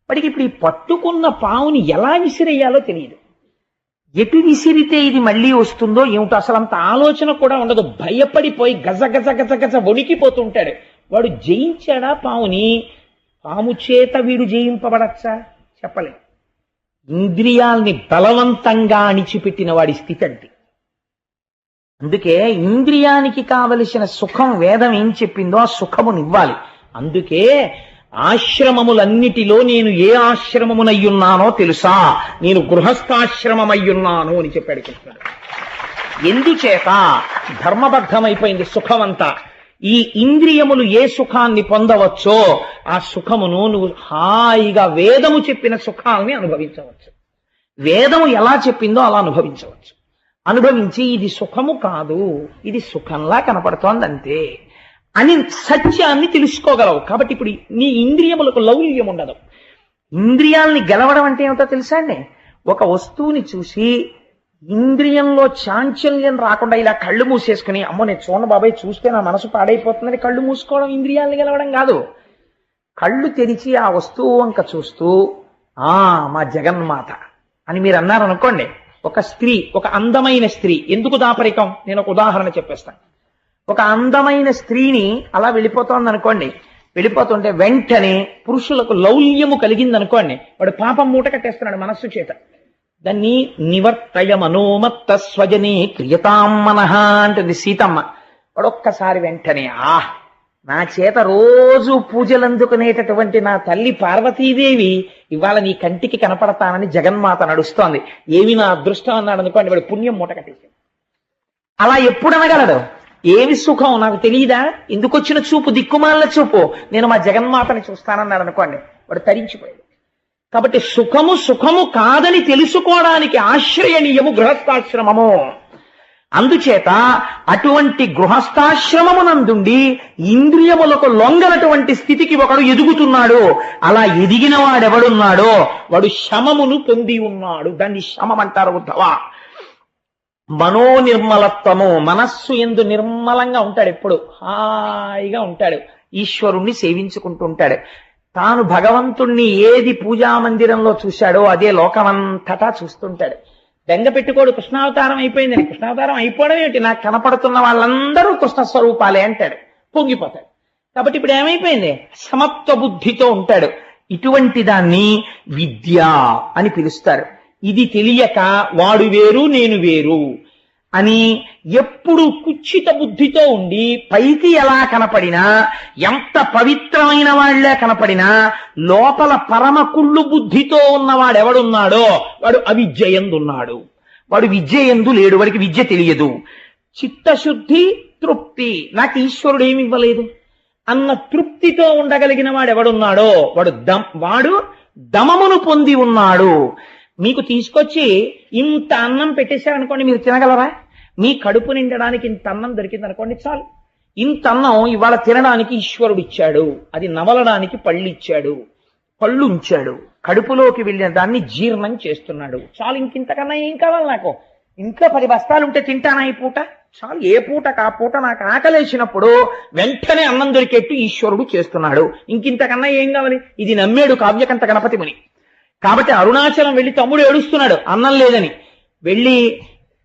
వాడికి ఇప్పుడు ఈ పట్టుకున్న పావుని ఎలా విసిరేయాలో తెలియదు. ఎటు విసిరితే ఇది మళ్ళీ వస్తుందో ఏమిటో అసలు అంత ఆలోచన కూడా ఉండదు. భయపడిపోయి గజ గజ గజ గజ వణికిపోతుంటాడు. వాడు జయించాడా పావుని? పాము చేత వీడు జయింపబడచ్చా? చెప్పలే. ఇంద్రియాల్ని బలవంతంగా అణిచిపెట్టిన వాడి స్థితి అంటే. అందుకే ఇంద్రియానికి కావలసిన సుఖం వేదం ఏం చెప్పిందో ఆ సుఖమునివ్వాలి. అందుకే ఆశ్రమములన్నిటిలో నేను ఏ ఆశ్రమమునయ్యున్నానో తెలుసా? నేను గృహస్థాశ్రమమయ్యున్నాను అని చెప్పాడు కృష్ణుడు. ఎందుచేత? ధర్మబద్ధమైపోయింది సుఖమంతా. ఈ ఇంద్రియములు ఏ సుఖాన్ని పొందవచ్చో ఆ సుఖమును నువ్వు హాయిగా వేదము చెప్పిన సుఖాలని అనుభవించవచ్చు. వేదము ఎలా చెప్పిందో అలా అనుభవించవచ్చు. అనుభవించి ఇది సుఖము కాదు, ఇది సుఖంలా కనపడుతోంది అంతే అని సత్యాన్ని తెలుసుకోగలవు. కాబట్టి ఇప్పుడు నీ ఇంద్రియములకు లౌల్యం ఉండదు. ఇంద్రియాల్ని గెలవడం అంటే ఏమిటో తెలుసా అండి? ఒక వస్తువుని చూసి ఇంద్రియంలో చాంచల్యం రాకుండా ఇలా కళ్ళు మూసేసుకుని అమ్మో నేను చూడండి బాబాయ్ చూస్తే నా మనసు పాడైపోతుందని కళ్ళు మూసుకోవడం ఇంద్రియాల్ని గెలవడం కాదు. కళ్ళు తెరిచి ఆ వస్తువు వంక చూస్తూ మా జగన్మాత అని మీరు అన్నారనుకోండి, ఒక స్త్రీ, ఒక అందమైన స్త్రీ, ఎందుకు దాపరికం నేను ఒక ఉదాహరణ చెప్పేస్తాను. ఒక అందమైన స్త్రీని అలా వెళ్ళిపోతోంది అనుకోండి, వెళ్ళిపోతుంటే వెంటనే పురుషులకు లౌల్యము కలిగిందనుకోండి, వాడు పాపం మూట కట్టేస్తున్నాడు మనస్సు చేత. దాన్ని నివర్తయ మనోమత్త స్వజనే క్రియతాం మనః అంటుంది సీతమ్మ. వాడు ఒక్కసారి వెంటనే నా చేత రోజు పూజలు అందుకునేటటువంటి నా తల్లి పార్వతీదేవి ఇవాళ నీ కంటికి కనపడతానని జగన్మాత నడుస్తోంది, ఏమి నా అదృష్టం అన్నాడు అనుకోండి, వాడు పుణ్యం మూట కట్టేసాడు. అలా ఎప్పుడు అనగలడు? ఏమి సుఖం నాకు తెలియదా, ఎందుకు వచ్చిన చూపు, దిక్కుమాలిన చూపు, నేను మా జగన్మాతని చూస్తానన్నాడు అనుకోండి, వాడు తరించిపోయాడు. కాబట్టి సుఖము సుఖము కాదని తెలుసుకోవడానికి ఆశ్రయనీయము గృహస్థాశ్రమము. అందుచేత అటువంటి గృహస్థాశ్రమమునందుండి ఇంద్రియములకు లొంగనటువంటి స్థితికి ఒకడు ఎదుగుతున్నాడు. అలా ఎదిగిన వాడెవడున్నాడో వాడు శమమును పొంది ఉన్నాడు. దాన్ని శమం అంటారు ఉద్ధవ. మనోనిర్మలత్వము, మనస్సు ఎందు నిర్మలంగా ఉంటాడు, ఎప్పుడు హాయిగా ఉంటాడు, ఈశ్వరుణ్ణి సేవించుకుంటూ ఉంటాడు. తాను భగవంతుణ్ణి ఏది పూజా మందిరంలో చూశాడో అదే లోకమంతటా చూస్తుంటాడు. బెంగ పెట్టుకోడు కృష్ణావతారం అయిపోయిందని. కృష్ణావతారం అయిపోవడం ఏమిటి, నాకు కనపడుతున్న వాళ్ళందరూ కృష్ణ స్వరూపాలే అంటాడు, పొంగిపోతాడు. కాబట్టి ఇప్పుడు ఏమైపోయింది, సమత్వ బుద్ధితో ఉంటాడు. ఇటువంటి దాన్ని విద్య అని పిలుస్తారు. ఇది తెలియక వాడు వేరు నేను వేరు అని ఎప్పుడు కుచ్చిత బుద్ధితో ఉండి పైకి ఎలా కనపడినా, ఎంత పవిత్రమైన వాళ్లే కనపడినా, లోపల పరమ కుళ్ళు బుద్ధితో ఉన్నవాడెవడున్నాడో వాడు అవిద్యయందున్నాడు. వాడు విద్యయందు లేడు, వాడికి విద్య తెలియదు. చిత్తశుద్ధి, తృప్తి, నాకు ఈశ్వరుడు ఏమి ఇవ్వలేదు అన్న తృప్తితో ఉండగలిగిన వాడెవడున్నాడో వాడు దమమును పొంది ఉన్నాడు. మీకు తీసుకొచ్చి ఇంత అన్నం పెట్టేశారనుకోండి, మీరు తినగలరా? మీ కడుపు నిండడానికి ఇంత అన్నం దొరికింది అనుకోండి, చాలు. ఇంత అన్నం ఇవాళ తినడానికి ఈశ్వరుడు ఇచ్చాడు, అది నవలడానికి పళ్ళు ఇచ్చాడు, పళ్ళు ఉంచాడు, కడుపులోకి వెళ్ళిన దాన్ని జీర్ణం చేస్తున్నాడు, చాలు. ఇంకింతకన్నా ఏం కావాలి నాకు? ఇంట్లో 10 బస్తాలు ఉంటే తింటానా ఈ పూట? చాలు. ఏ పూటకు ఆ పూట నాకు ఆకలేసినప్పుడు వెంటనే అన్నం దొరికేట్టు ఈశ్వరుడు చేస్తున్నాడు. ఇంకింతకన్నా ఏం కావాలి? ఇది నమ్మాడు కావ్యకంఠ గణపతి ముని. కాబట్టి అరుణాచలం వెళ్ళి తమ్ముడు ఏడుస్తున్నాడు అన్నం లేదని. వెళ్ళి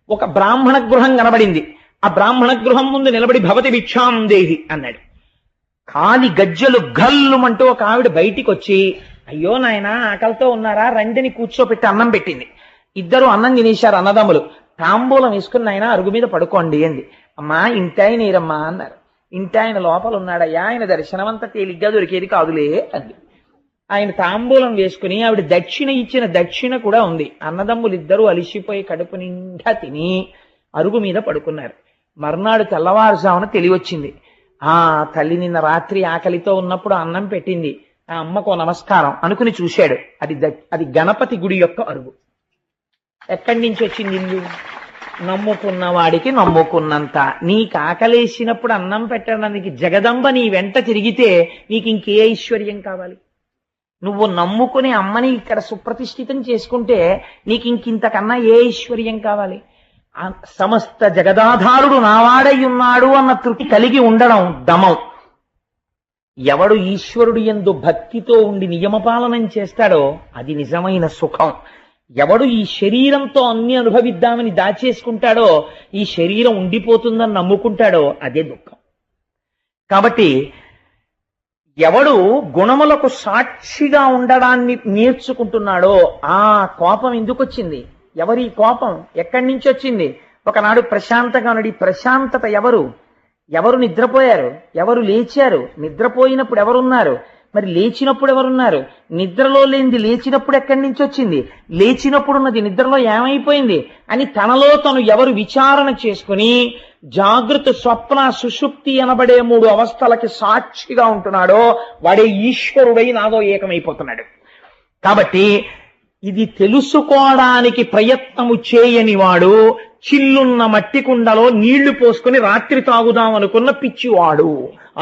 ఒక బ్రాహ్మణ గృహం కనబడింది. ఆ బ్రాహ్మణ గృహం ముందు నిలబడి భవతి భిక్షాం దేహి అన్నాడు. కాలి గజ్జలు గల్లుమంటూ ఒక ఆవిడ బయటికి వచ్చి, అయ్యో నాయన ఆకలితో ఉన్నారా, రండిని కూర్చోపెట్టి అన్నం పెట్టింది. ఇద్దరు అన్నం తినేశారు అన్నదమ్ములు. తాంబూలం వేసుకుని ఆయన అరుగు మీద పడుకోండి అంది. అమ్మా ఇంటాయనీరమ్మా అన్నారు. ఇంటాయన లోపల ఉన్నాడయ్యా, ఆయన దర్శనం అంతా తేలిగ్గా దొరికేది కాదులే అంది. ఆయన తాంబూలం వేసుకుని ఆవిడ దక్షిణ ఇచ్చిన దక్షిణ కూడా ఉంది. అన్నదమ్ములు ఇద్దరూ అలిసిపోయి కడుపు నిండా తిని అరుగు మీద పడుకున్నారు. మర్నాడు తెల్లవారుజామున తెలివచ్చింది. తల్లి నిన్న రాత్రి ఆకలితో ఉన్నప్పుడు అన్నం పెట్టింది, ఆ అమ్మకు నమస్కారం అనుకుని చూశాడు. అది గణపతి గుడి యొక్క అరుగు. ఎక్కడి నుంచి వచ్చింది ఇల్లు? నమ్ముకున్న వాడికి నమ్ముకున్నంత. నీకు ఆకలేసినప్పుడు అన్నం పెట్టడానికి జగదంబ నీ వెంట తిరిగితే నీకు ఇంకే ఐశ్వర్యం కావాలి? నువ్వు నమ్ముకుని అమ్మని ఇక్కడ సుప్రతిష్ఠితం చేసుకుంటే నీకు ఇంకింతకన్నా ఏ ఐశ్వర్యం కావాలి? సమస్త జగదాధారుడు నావాడై ఉన్నాడు అన్న తృప్తి కలిగి ఉండడం దమం. ఎవడు ఈశ్వరుడు యందు భక్తితో ఉండి నియమపాలనం చేస్తాడో అది నిజమైన సుఖం. ఎవడు ఈ శరీరంతో అన్ని అనుభవిద్దామని దాచేసుకుంటాడో, ఈ శరీరం ఉండిపోతుందని నమ్ముకుంటాడో అదే దుఃఖం. కాబట్టి ఎవడు గుణములకు సాక్షిగా ఉండడాన్ని నేర్చుకుంటున్నాడో, ఆ కోపం ఎందుకు వచ్చింది? ఎవరి కోపం ఎక్కడి నుంచి వచ్చింది? ఒకనాడు ప్రశాంతంగా ఉన్నాడు. ఈ ప్రశాంతత ఎవరు నిద్రపోయారు, ఎవరు లేచారు? నిద్రపోయినప్పుడు ఎవరున్నారు, మరి లేచినప్పుడు ఎవరున్నారు? నిద్రలో లేనిది లేచినప్పుడు ఎక్కడి నుంచి వచ్చింది? లేచినప్పుడు ఉన్నది నిద్రలో ఏమైపోయింది అని తనలో తను ఎవరు విచారణ చేసుకుని జాగృత, స్వప్న, సుషుప్తి అనబడే 3 అవస్థలకి సాక్షిగా ఉంటున్నాడో వాడే ఈశ్వరుడై నాదో ఏకమైపోతున్నాడు. కాబట్టి ఇది తెలుసుకోవడానికి ప్రయత్నము చేయని వాడు చిల్లున్న మట్టి కుండలో నీళ్లు పోసుకుని రాత్రి తాగుదాం అనుకున్న పిచ్చివాడు.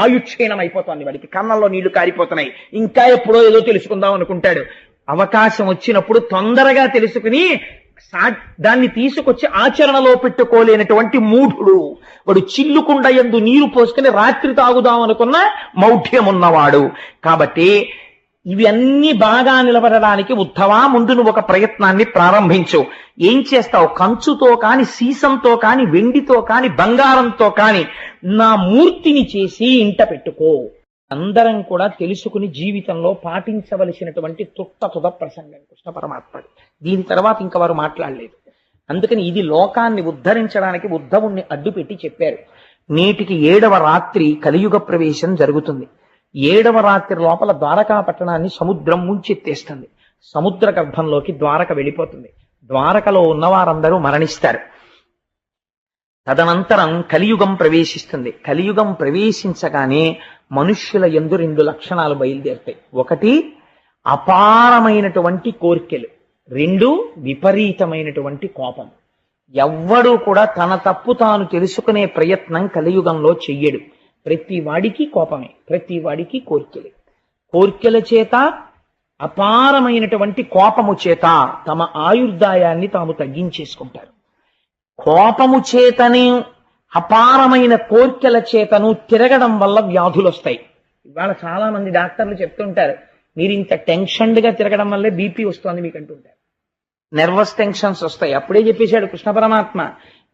ఆయుక్షీణం అయిపోతుంది వాడికి, కన్నంలో నీళ్లు కారిపోతున్నాయి, ఇంకా ఎప్పుడో ఏదో తెలుసుకుందాం అనుకుంటాడు. అవకాశం వచ్చినప్పుడు తొందరగా తెలుసుకుని దాన్ని తీసుకొచ్చి ఆచరణలో పెట్టుకోలేనటువంటి మూఢుడు వాడు. చిల్లుకుండ యందు నీరు పోసుకుని రాత్రి తాగుదాం అనుకున్న మౌఢ్యం ఉన్నవాడు. కాబట్టి ఇవి అన్ని బాగా నిలబడడానికి ఉద్ధవా ముందు నువ్వు ఒక ప్రయత్నాన్ని ప్రారంభించు. ఏం చేస్తావు? కంచుతో కాని, సీసంతో కాని, వెండితో కాని, బంగారంతో కాని నా మూర్తిని చేసి ఇంట పెట్టుకో. అందరం కూడా తెలుసుకుని జీవితంలో పాటించవలసినటువంటి తుద ప్రసంగం కృష్ణ పరమాత్ముడు. దీని తర్వాత ఇంక వారు మాట్లాడలేదు. అందుకని ఇది లోకాన్ని ఉద్ధరించడానికి ఉద్ధవుణ్ణి అడ్డుపెట్టి చెప్పారు. నేటికి 7వ రాత్రి కలియుగ ప్రవేశం జరుగుతుంది. 7వ రాత్రి లోపల ద్వారకా పట్టణాన్ని సముద్రం ముంచెత్తేస్తుంది. సముద్ర గర్భంలోకి ద్వారక వెళ్ళిపోతుంది. ద్వారకలో ఉన్నవారందరూ మరణిస్తారు. తదనంతరం కలియుగం ప్రవేశిస్తుంది. కలియుగం ప్రవేశించగానే మనుష్యుల యందు 2 లక్షణాలు బయలుదేరుతాయి. 1 అపారమైనటువంటి కోర్కెలు, 2 విపరీతమైనటువంటి కోపం. ఎవ్వడూ కూడా తన తప్పు తాను తెలుసుకునే ప్రయత్నం కలియుగంలో చెయ్యడు. ప్రతి వాడికి కోపమే, ప్రతి వాడికి కోర్కెలే. కోర్కెల చేత, అపారమైనటువంటి కోపము చేత తమ ఆయుర్దాయాన్ని తాము తగ్గించేసుకుంటారు. కోపము చేతని, అపారమైన కోర్కెల చేతను తిరగడం వల్ల వ్యాధులు వస్తాయి. ఇవాళ చాలా మంది డాక్టర్లు చెప్తుంటారు, మీరు ఇంత టెన్షన్డ్గా తిరగడం వల్లే బీపీ వస్తుంది మీకు అంటుంటారు. నెర్వస్ టెన్షన్స్ వస్తాయి. అప్పుడే చెప్పేశాడు కృష్ణ పరమాత్మ,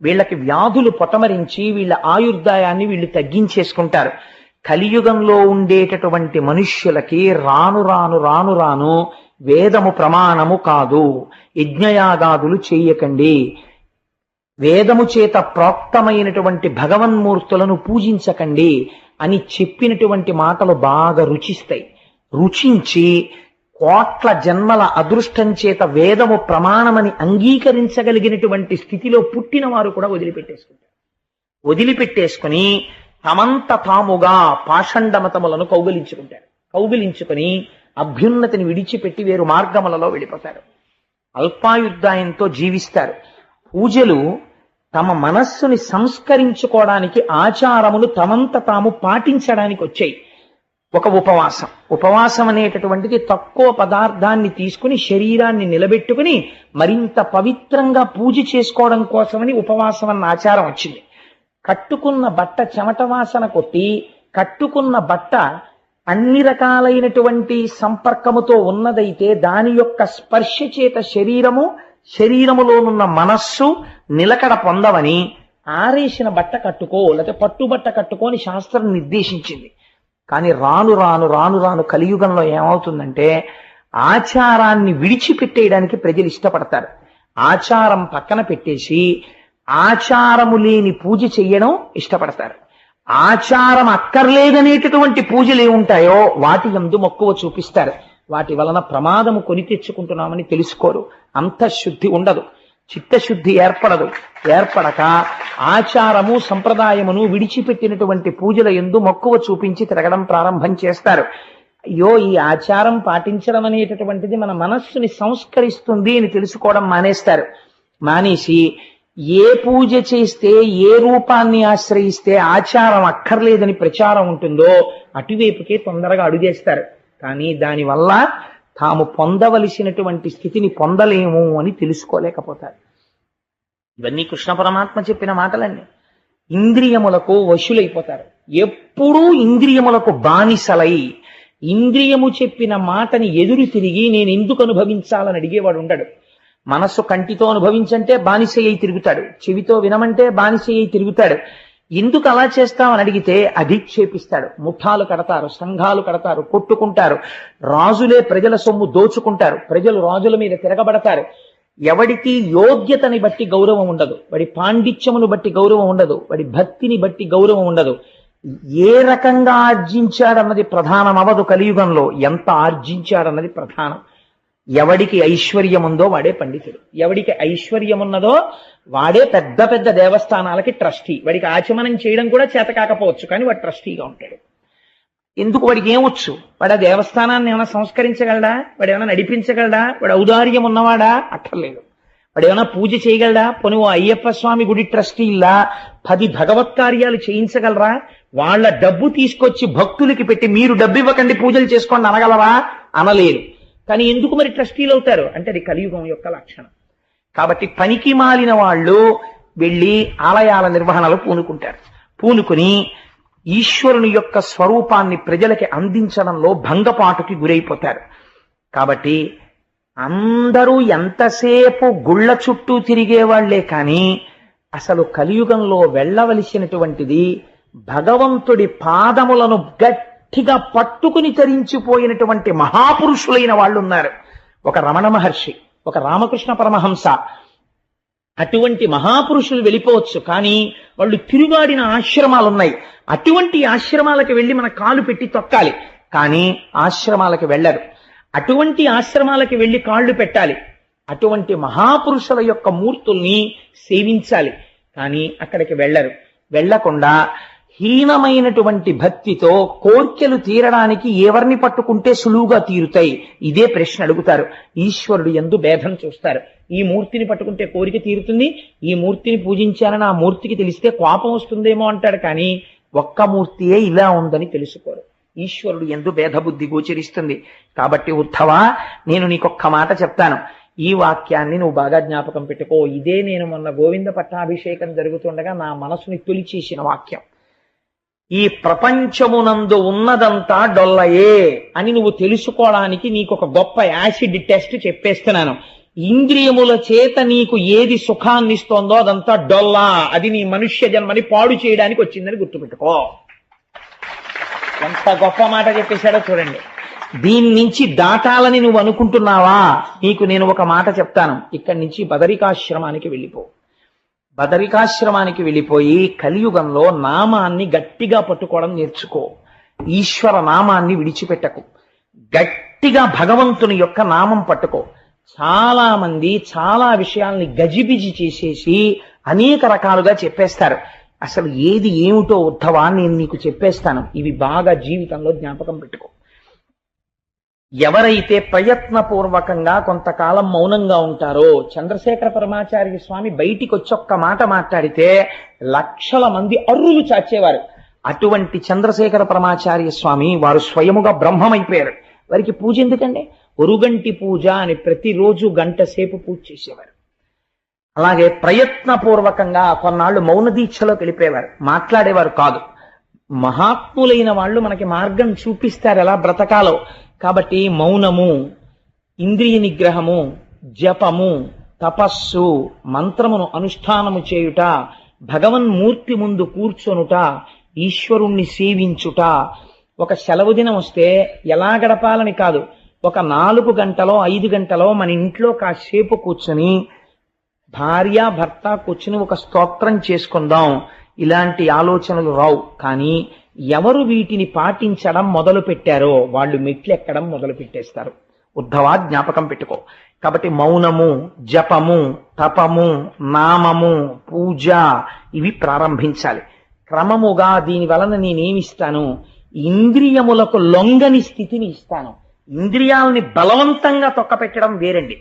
వీళ్ళకి వ్యాధులు పొటమరించి వీళ్ళ ఆయుర్దాయాన్ని వీళ్ళు తగ్గించేసుకుంటారు. కలియుగంలో ఉండేటటువంటి మనుష్యులకి రాను రాను రాను రాను వేదము ప్రమాణము కాదు, యజ్ఞయాగాదులు చేయకండి, వేదము చేత ప్రోక్తమైనటువంటి భగవన్మూర్తులను పూజించకండి అని చెప్పినటువంటి మాటలు బాగా రుచిస్తాయి. రుచించి కోట్ల జన్మల అదృష్టం చేత వేదము ప్రమాణమని అంగీకరించగలిగినటువంటి స్థితిలో పుట్టిన వారు కూడా వదిలిపెట్టేసుకుంటారు. వదిలిపెట్టేసుకుని తమంత తాముగా పాషండమతములను కౌగిలించుకుని అభ్యున్నతిని విడిచిపెట్టి వేరు మార్గములలో వెళ్ళిపోతారు. అల్పాయుర్దాయంతో జీవిస్తారు. పూజలు తమ మనస్సుని సంస్కరించుకోవడానికి, ఆచారములు తమంత తాము పాటించడానికి వచ్చాయి. ఒక ఉపవాసం అనేటటువంటిది తక్కువ పదార్థాన్ని తీసుకుని శరీరాన్ని నిలబెట్టుకుని మరింత పవిత్రంగా పూజ చేసుకోవడం కోసమని ఉపవాసం అన్న ఆచారం వచ్చింది. కట్టుకున్న బట్ట చెమట వాసన కొట్టి, కట్టుకున్న బట్ట అన్ని రకాలైనటువంటి సంపర్కముతో ఉన్నదైతే దాని యొక్క స్పర్శ చేత శరీరములోనున్న మనస్సు నిలకడ పొందవని ఆరేసిన బట్ట కట్టుకో, లేకపోతే పట్టుబట్ట కట్టుకోని శాస్త్రం నిర్దేశించింది. కానీ రాను రాను రాను రాను కలియుగంలో ఏమవుతుందంటే ఆచారాన్ని విడిచిపెట్టేయడానికి ప్రజలు ఇష్టపడతారు. ఆచారం పక్కన పెట్టేసి ఆచారము లేని పూజ చెయ్యడం ఇష్టపడతారు. ఆచారం అక్కర్లేదనేటటువంటి పూజలు ఏముంటాయో వాటి యందు మక్కువ చూపిస్తారు. వాటి వలన ప్రమాదము కొని తెచ్చుకుంటున్నామని తెలుసుకోరు. అంతఃశుద్ధి ఉండదు, చిత్తశుద్ధి ఏర్పడక ఆచారము సంప్రదాయమును విడిచిపెట్టినటువంటి పూజల యందు మక్కువ చూపించి తిరగడం ప్రారంభం చేస్తారు. అయ్యో, ఈ ఆచారం పాటించడం అనేటటువంటిది మన మనస్సుని సంస్కరిస్తుంది అని తెలుసుకోవడం మానేస్తారు. మానేసి ఏ పూజ చేస్తే, ఏ రూపాన్ని ఆశ్రయిస్తే ఆచారం అక్కర్లేదని ప్రచారం ఉంటుందో అటువైపుకే తొందరగా అడుగేస్తారు. కానీ దానివల్ల తాము పొందవలసినటువంటి స్థితిని పొందలేము అని తెలుసుకోలేకపోతారు. ఇవన్నీ కృష్ణ పరమాత్మ చెప్పిన మాటలన్నీ. ఇంద్రియములకు వశులైపోతారు. ఎప్పుడూ ఇంద్రియములకు బానిసలై ఇంద్రియము చెప్పిన మాటని ఎదురు తిరిగి నేను ఎందుకు అనుభవించాలని అడిగేవాడు ఉండడు. మనస్సు కంటితో అనుభవించంటే బానిస అయి తిరుగుతాడు, చెవితో వినమంటే బానిస అయి తిరుగుతాడు. ఎందుకు అలా చేస్తామని అడిగితే అధిక్షేపిస్తాడు. ముఠాలు కడతారు, సంఘాలు కడతారు, కొట్టుకుంటారు. రాజులే ప్రజల సొమ్ము దోచుకుంటారు, ప్రజలు రాజుల మీద తిరగబడతారు. ఎవడికి యోగ్యతని బట్టి గౌరవం ఉండదు, వాడి పాండిత్యమును బట్టి గౌరవం ఉండదు, వాడి భక్తిని బట్టి గౌరవం ఉండదు. ఏ రకంగా ఆర్జించాడన్నది ప్రధానం అవ్వదు కలియుగంలో, ఎంత ఆర్జించాడన్నది ప్రధానం. ఎవడికి ఐశ్వర్యం ఉందో వాడే పండితుడు, ఎవడికి ఐశ్వర్యం ఉన్నదో వాడే పెద్ద పెద్ద దేవస్థానాలకి ట్రస్టీ. వాడికి ఆచమనం చేయడం కూడా చేత కాకపోవచ్చు, కానీ వాడు ట్రస్టీగా ఉంటాడు. ఎందుకు? వాడికి ఏమొచ్చు? వాడు ఆ దేవస్థానాన్ని ఏమైనా సంస్కరించగలడా? వాడు ఏమైనా నడిపించగలడా? వాడు ఔదార్యం ఉన్నవాడా? అక్కర్లేదు. వాడు ఏమైనా పూజ చేయగలడా? పోనీ ఓ అయ్యప్ప స్వామి గుడి ట్రస్టీల్లా 10 భగవత్ కార్యాలు చేయించగలరా? వాళ్ళ డబ్బు తీసుకొచ్చి భక్తులకి పెట్టి మీరు డబ్బు ఇవ్వకండి పూజలు చేసుకోండి అనగలరా? అనలేరు. కానీ ఎందుకు మరి ట్రస్టీలు అవుతారు అంటే అది కలియుగం యొక్క లక్షణం. కాబట్టి పనికి మాలిన వాళ్ళు వెళ్ళి ఆలయాల నిర్వహణలో పూనుకుంటారు. పూనుకుని ఈశ్వరుని యొక్క స్వరూపాన్ని ప్రజలకి అందించడంలో భంగపాటుకి గురైపోతారు. కాబట్టి అందరూ ఎంతసేపు గుళ్ళ చుట్టూ తిరిగేవాళ్లే కానీ అసలు కలియుగంలో వెళ్ళవలసినటువంటిది భగవంతుడి పాదములను గట్టిగా పట్టుకుని తరించిపోయినటువంటి మహాపురుషులైన వాళ్ళు ఉన్నారు. ఒక రమణ మహర్షి, ఒక రామకృష్ణ పరమహంస, అటువంటి మహాపురుషులు వెళ్ళిపోవచ్చు. కానీ వాళ్ళు తిరుగాడిన ఆశ్రమాలు ఉన్నాయి. అటువంటి ఆశ్రమాలకు వెళ్ళి మన కాలు పెట్టి తొక్కాలి, కానీ ఆశ్రమాలకు వెళ్ళరు. అటువంటి ఆశ్రమాలకు వెళ్ళి కాళ్ళు పెట్టాలి. అటువంటి మహాపురుషుల యొక్క మూర్తుల్ని సేవించాలి, కానీ అక్కడికి వెళ్ళరు. వెళ్లకుండా హీనమైనటువంటి భక్తితో కోర్కెలు తీరడానికి ఎవరిని పట్టుకుంటే సులువుగా తీరుతాయి, ఇదే ప్రశ్న అడుగుతారు. ఈశ్వరుడు యందు భేదం చూస్తారు. ఈ మూర్తిని పట్టుకుంటే కోరిక తీరుతుంది, ఈ మూర్తిని పూజించాలని ఆ మూర్తికి తెలిస్తే కోపం వస్తుందేమో అంటాడు. కానీ ఒక్క మూర్తియే ఇలా ఉందని తెలుసుకోరు. ఈశ్వరుడు యందు భేదబుద్ధి గోచరిస్తుంది. కాబట్టి ఉద్ధవా, నేను నీకొక్క మాట చెప్తాను, ఈ వాక్యాన్ని నువ్వు బాగా జ్ఞాపకం పెట్టుకో. ఇదే నేను మొన్న గోవింద పట్టాభిషేకం జరుగుతుండగా నా మనసుని తొలిచేసిన వాక్యం. ఈ ప్రపంచమునందు ఉన్నదంతా డొల్లయే అని నువ్వు తెలుసుకోవడానికి నీకు ఒక గొప్ప యాసిడ్ టెస్ట్ చెప్పేస్తున్నాను. ఇంద్రియముల చేత నీకు ఏది సుఖాన్ని ఇస్తోందో అదంతా డొల్లా, అది నీ మనుష్య జన్మని పాడు చేయడానికి వచ్చిందని గుర్తుపెట్టుకో. ఎంత గొప్ప మాట చెప్పేశాడో చూడండి. దీని నుంచి దాటాలని నువ్వు అనుకుంటున్నావా? నీకు నేను ఒక మాట చెప్తాను. ఇక్కడి నుంచి బదరికాశ్రమానికి వెళ్ళిపో. బదరికాశ్రమానికి వెళ్ళిపోయి కలియుగంలో నామాన్ని గట్టిగా పట్టుకోవడం నేర్చుకో. ఈశ్వర నామాన్ని విడిచిపెట్టకు. గట్టిగా భగవంతుని యొక్క నామం పట్టుకో. చాలా మంది చాలా విషయాల్ని గజిబిజి చేసేసి అనేక రకాలుగా చెప్పేస్తారు. అసలు ఏది ఏమిటో ఉద్ధవా నేను నీకు చెప్పేస్తాను. ఇవి బాగా జీవితంలో జ్ఞాపకం పెట్టుకో. ఎవరైతే ప్రయత్నపూర్వకంగా కొంతకాలం మౌనంగా ఉంటారో, చంద్రశేఖర పరమాచార్య స్వామి బయటికి వచ్చి ఒక్క మాట మాట్లాడితే లక్షల మంది అర్రులు చాచేవారు. అటువంటి చంద్రశేఖర పరమాచార్య స్వామి వారు స్వయముగా బ్రహ్మమైపోయారు. వారికి పూజ ఎందుకండి? ఒరుగంటి పూజ అని ప్రతిరోజు గంట సేపు పూజ చేసేవారు. అలాగే ప్రయత్నపూర్వకంగా కొన్నాళ్ళు మౌన దీక్షలోకి వెళ్ళిపోయేవారు, మాట్లాడేవారు కాదు. మహాత్ములైన వాళ్ళు మనకి మార్గం చూపిస్తారు ఎలా బ్రతకాలో. కాబట్టి మౌనము, ఇంద్రియ నిగ్రహము, జపము, తపస్సు, మంత్రమును అనుష్ఠానము చేయుట, భగవన్మూర్తి ముందు కూర్చొనుట, ఈశ్వరుణ్ణి సేవించుట. ఒక సెలవు దినం వస్తే ఎలా గడపాలని కాదు, ఒక 4 గంటలో 5 గంటలో మన ఇంట్లో కాసేపు కూర్చొని భార్య భర్త కూర్చుని ఒక స్తోత్రం చేసుకుందాం, ఇలాంటి ఆలోచనలు రావు. కానీ ఎవరు వీటిని పాటించడం మొదలు పెట్టారో వాళ్ళు మెట్లు ఎక్కడం మొదలు పెట్టేస్తారు. ఉద్ధవా జ్ఞాపకం పెట్టుకో. కాబట్టి మౌనము, జపము, తపము, నామము, పూజ ఇవి ప్రారంభించాలి. క్రమముగా దీని వలన నేనేమిస్తాను? ఇంద్రియములకు లొంగని స్థితిని ఇస్తాను. ఇంద్రియాలని బలవంతంగా తొక్కపెట్టడం వేరండి.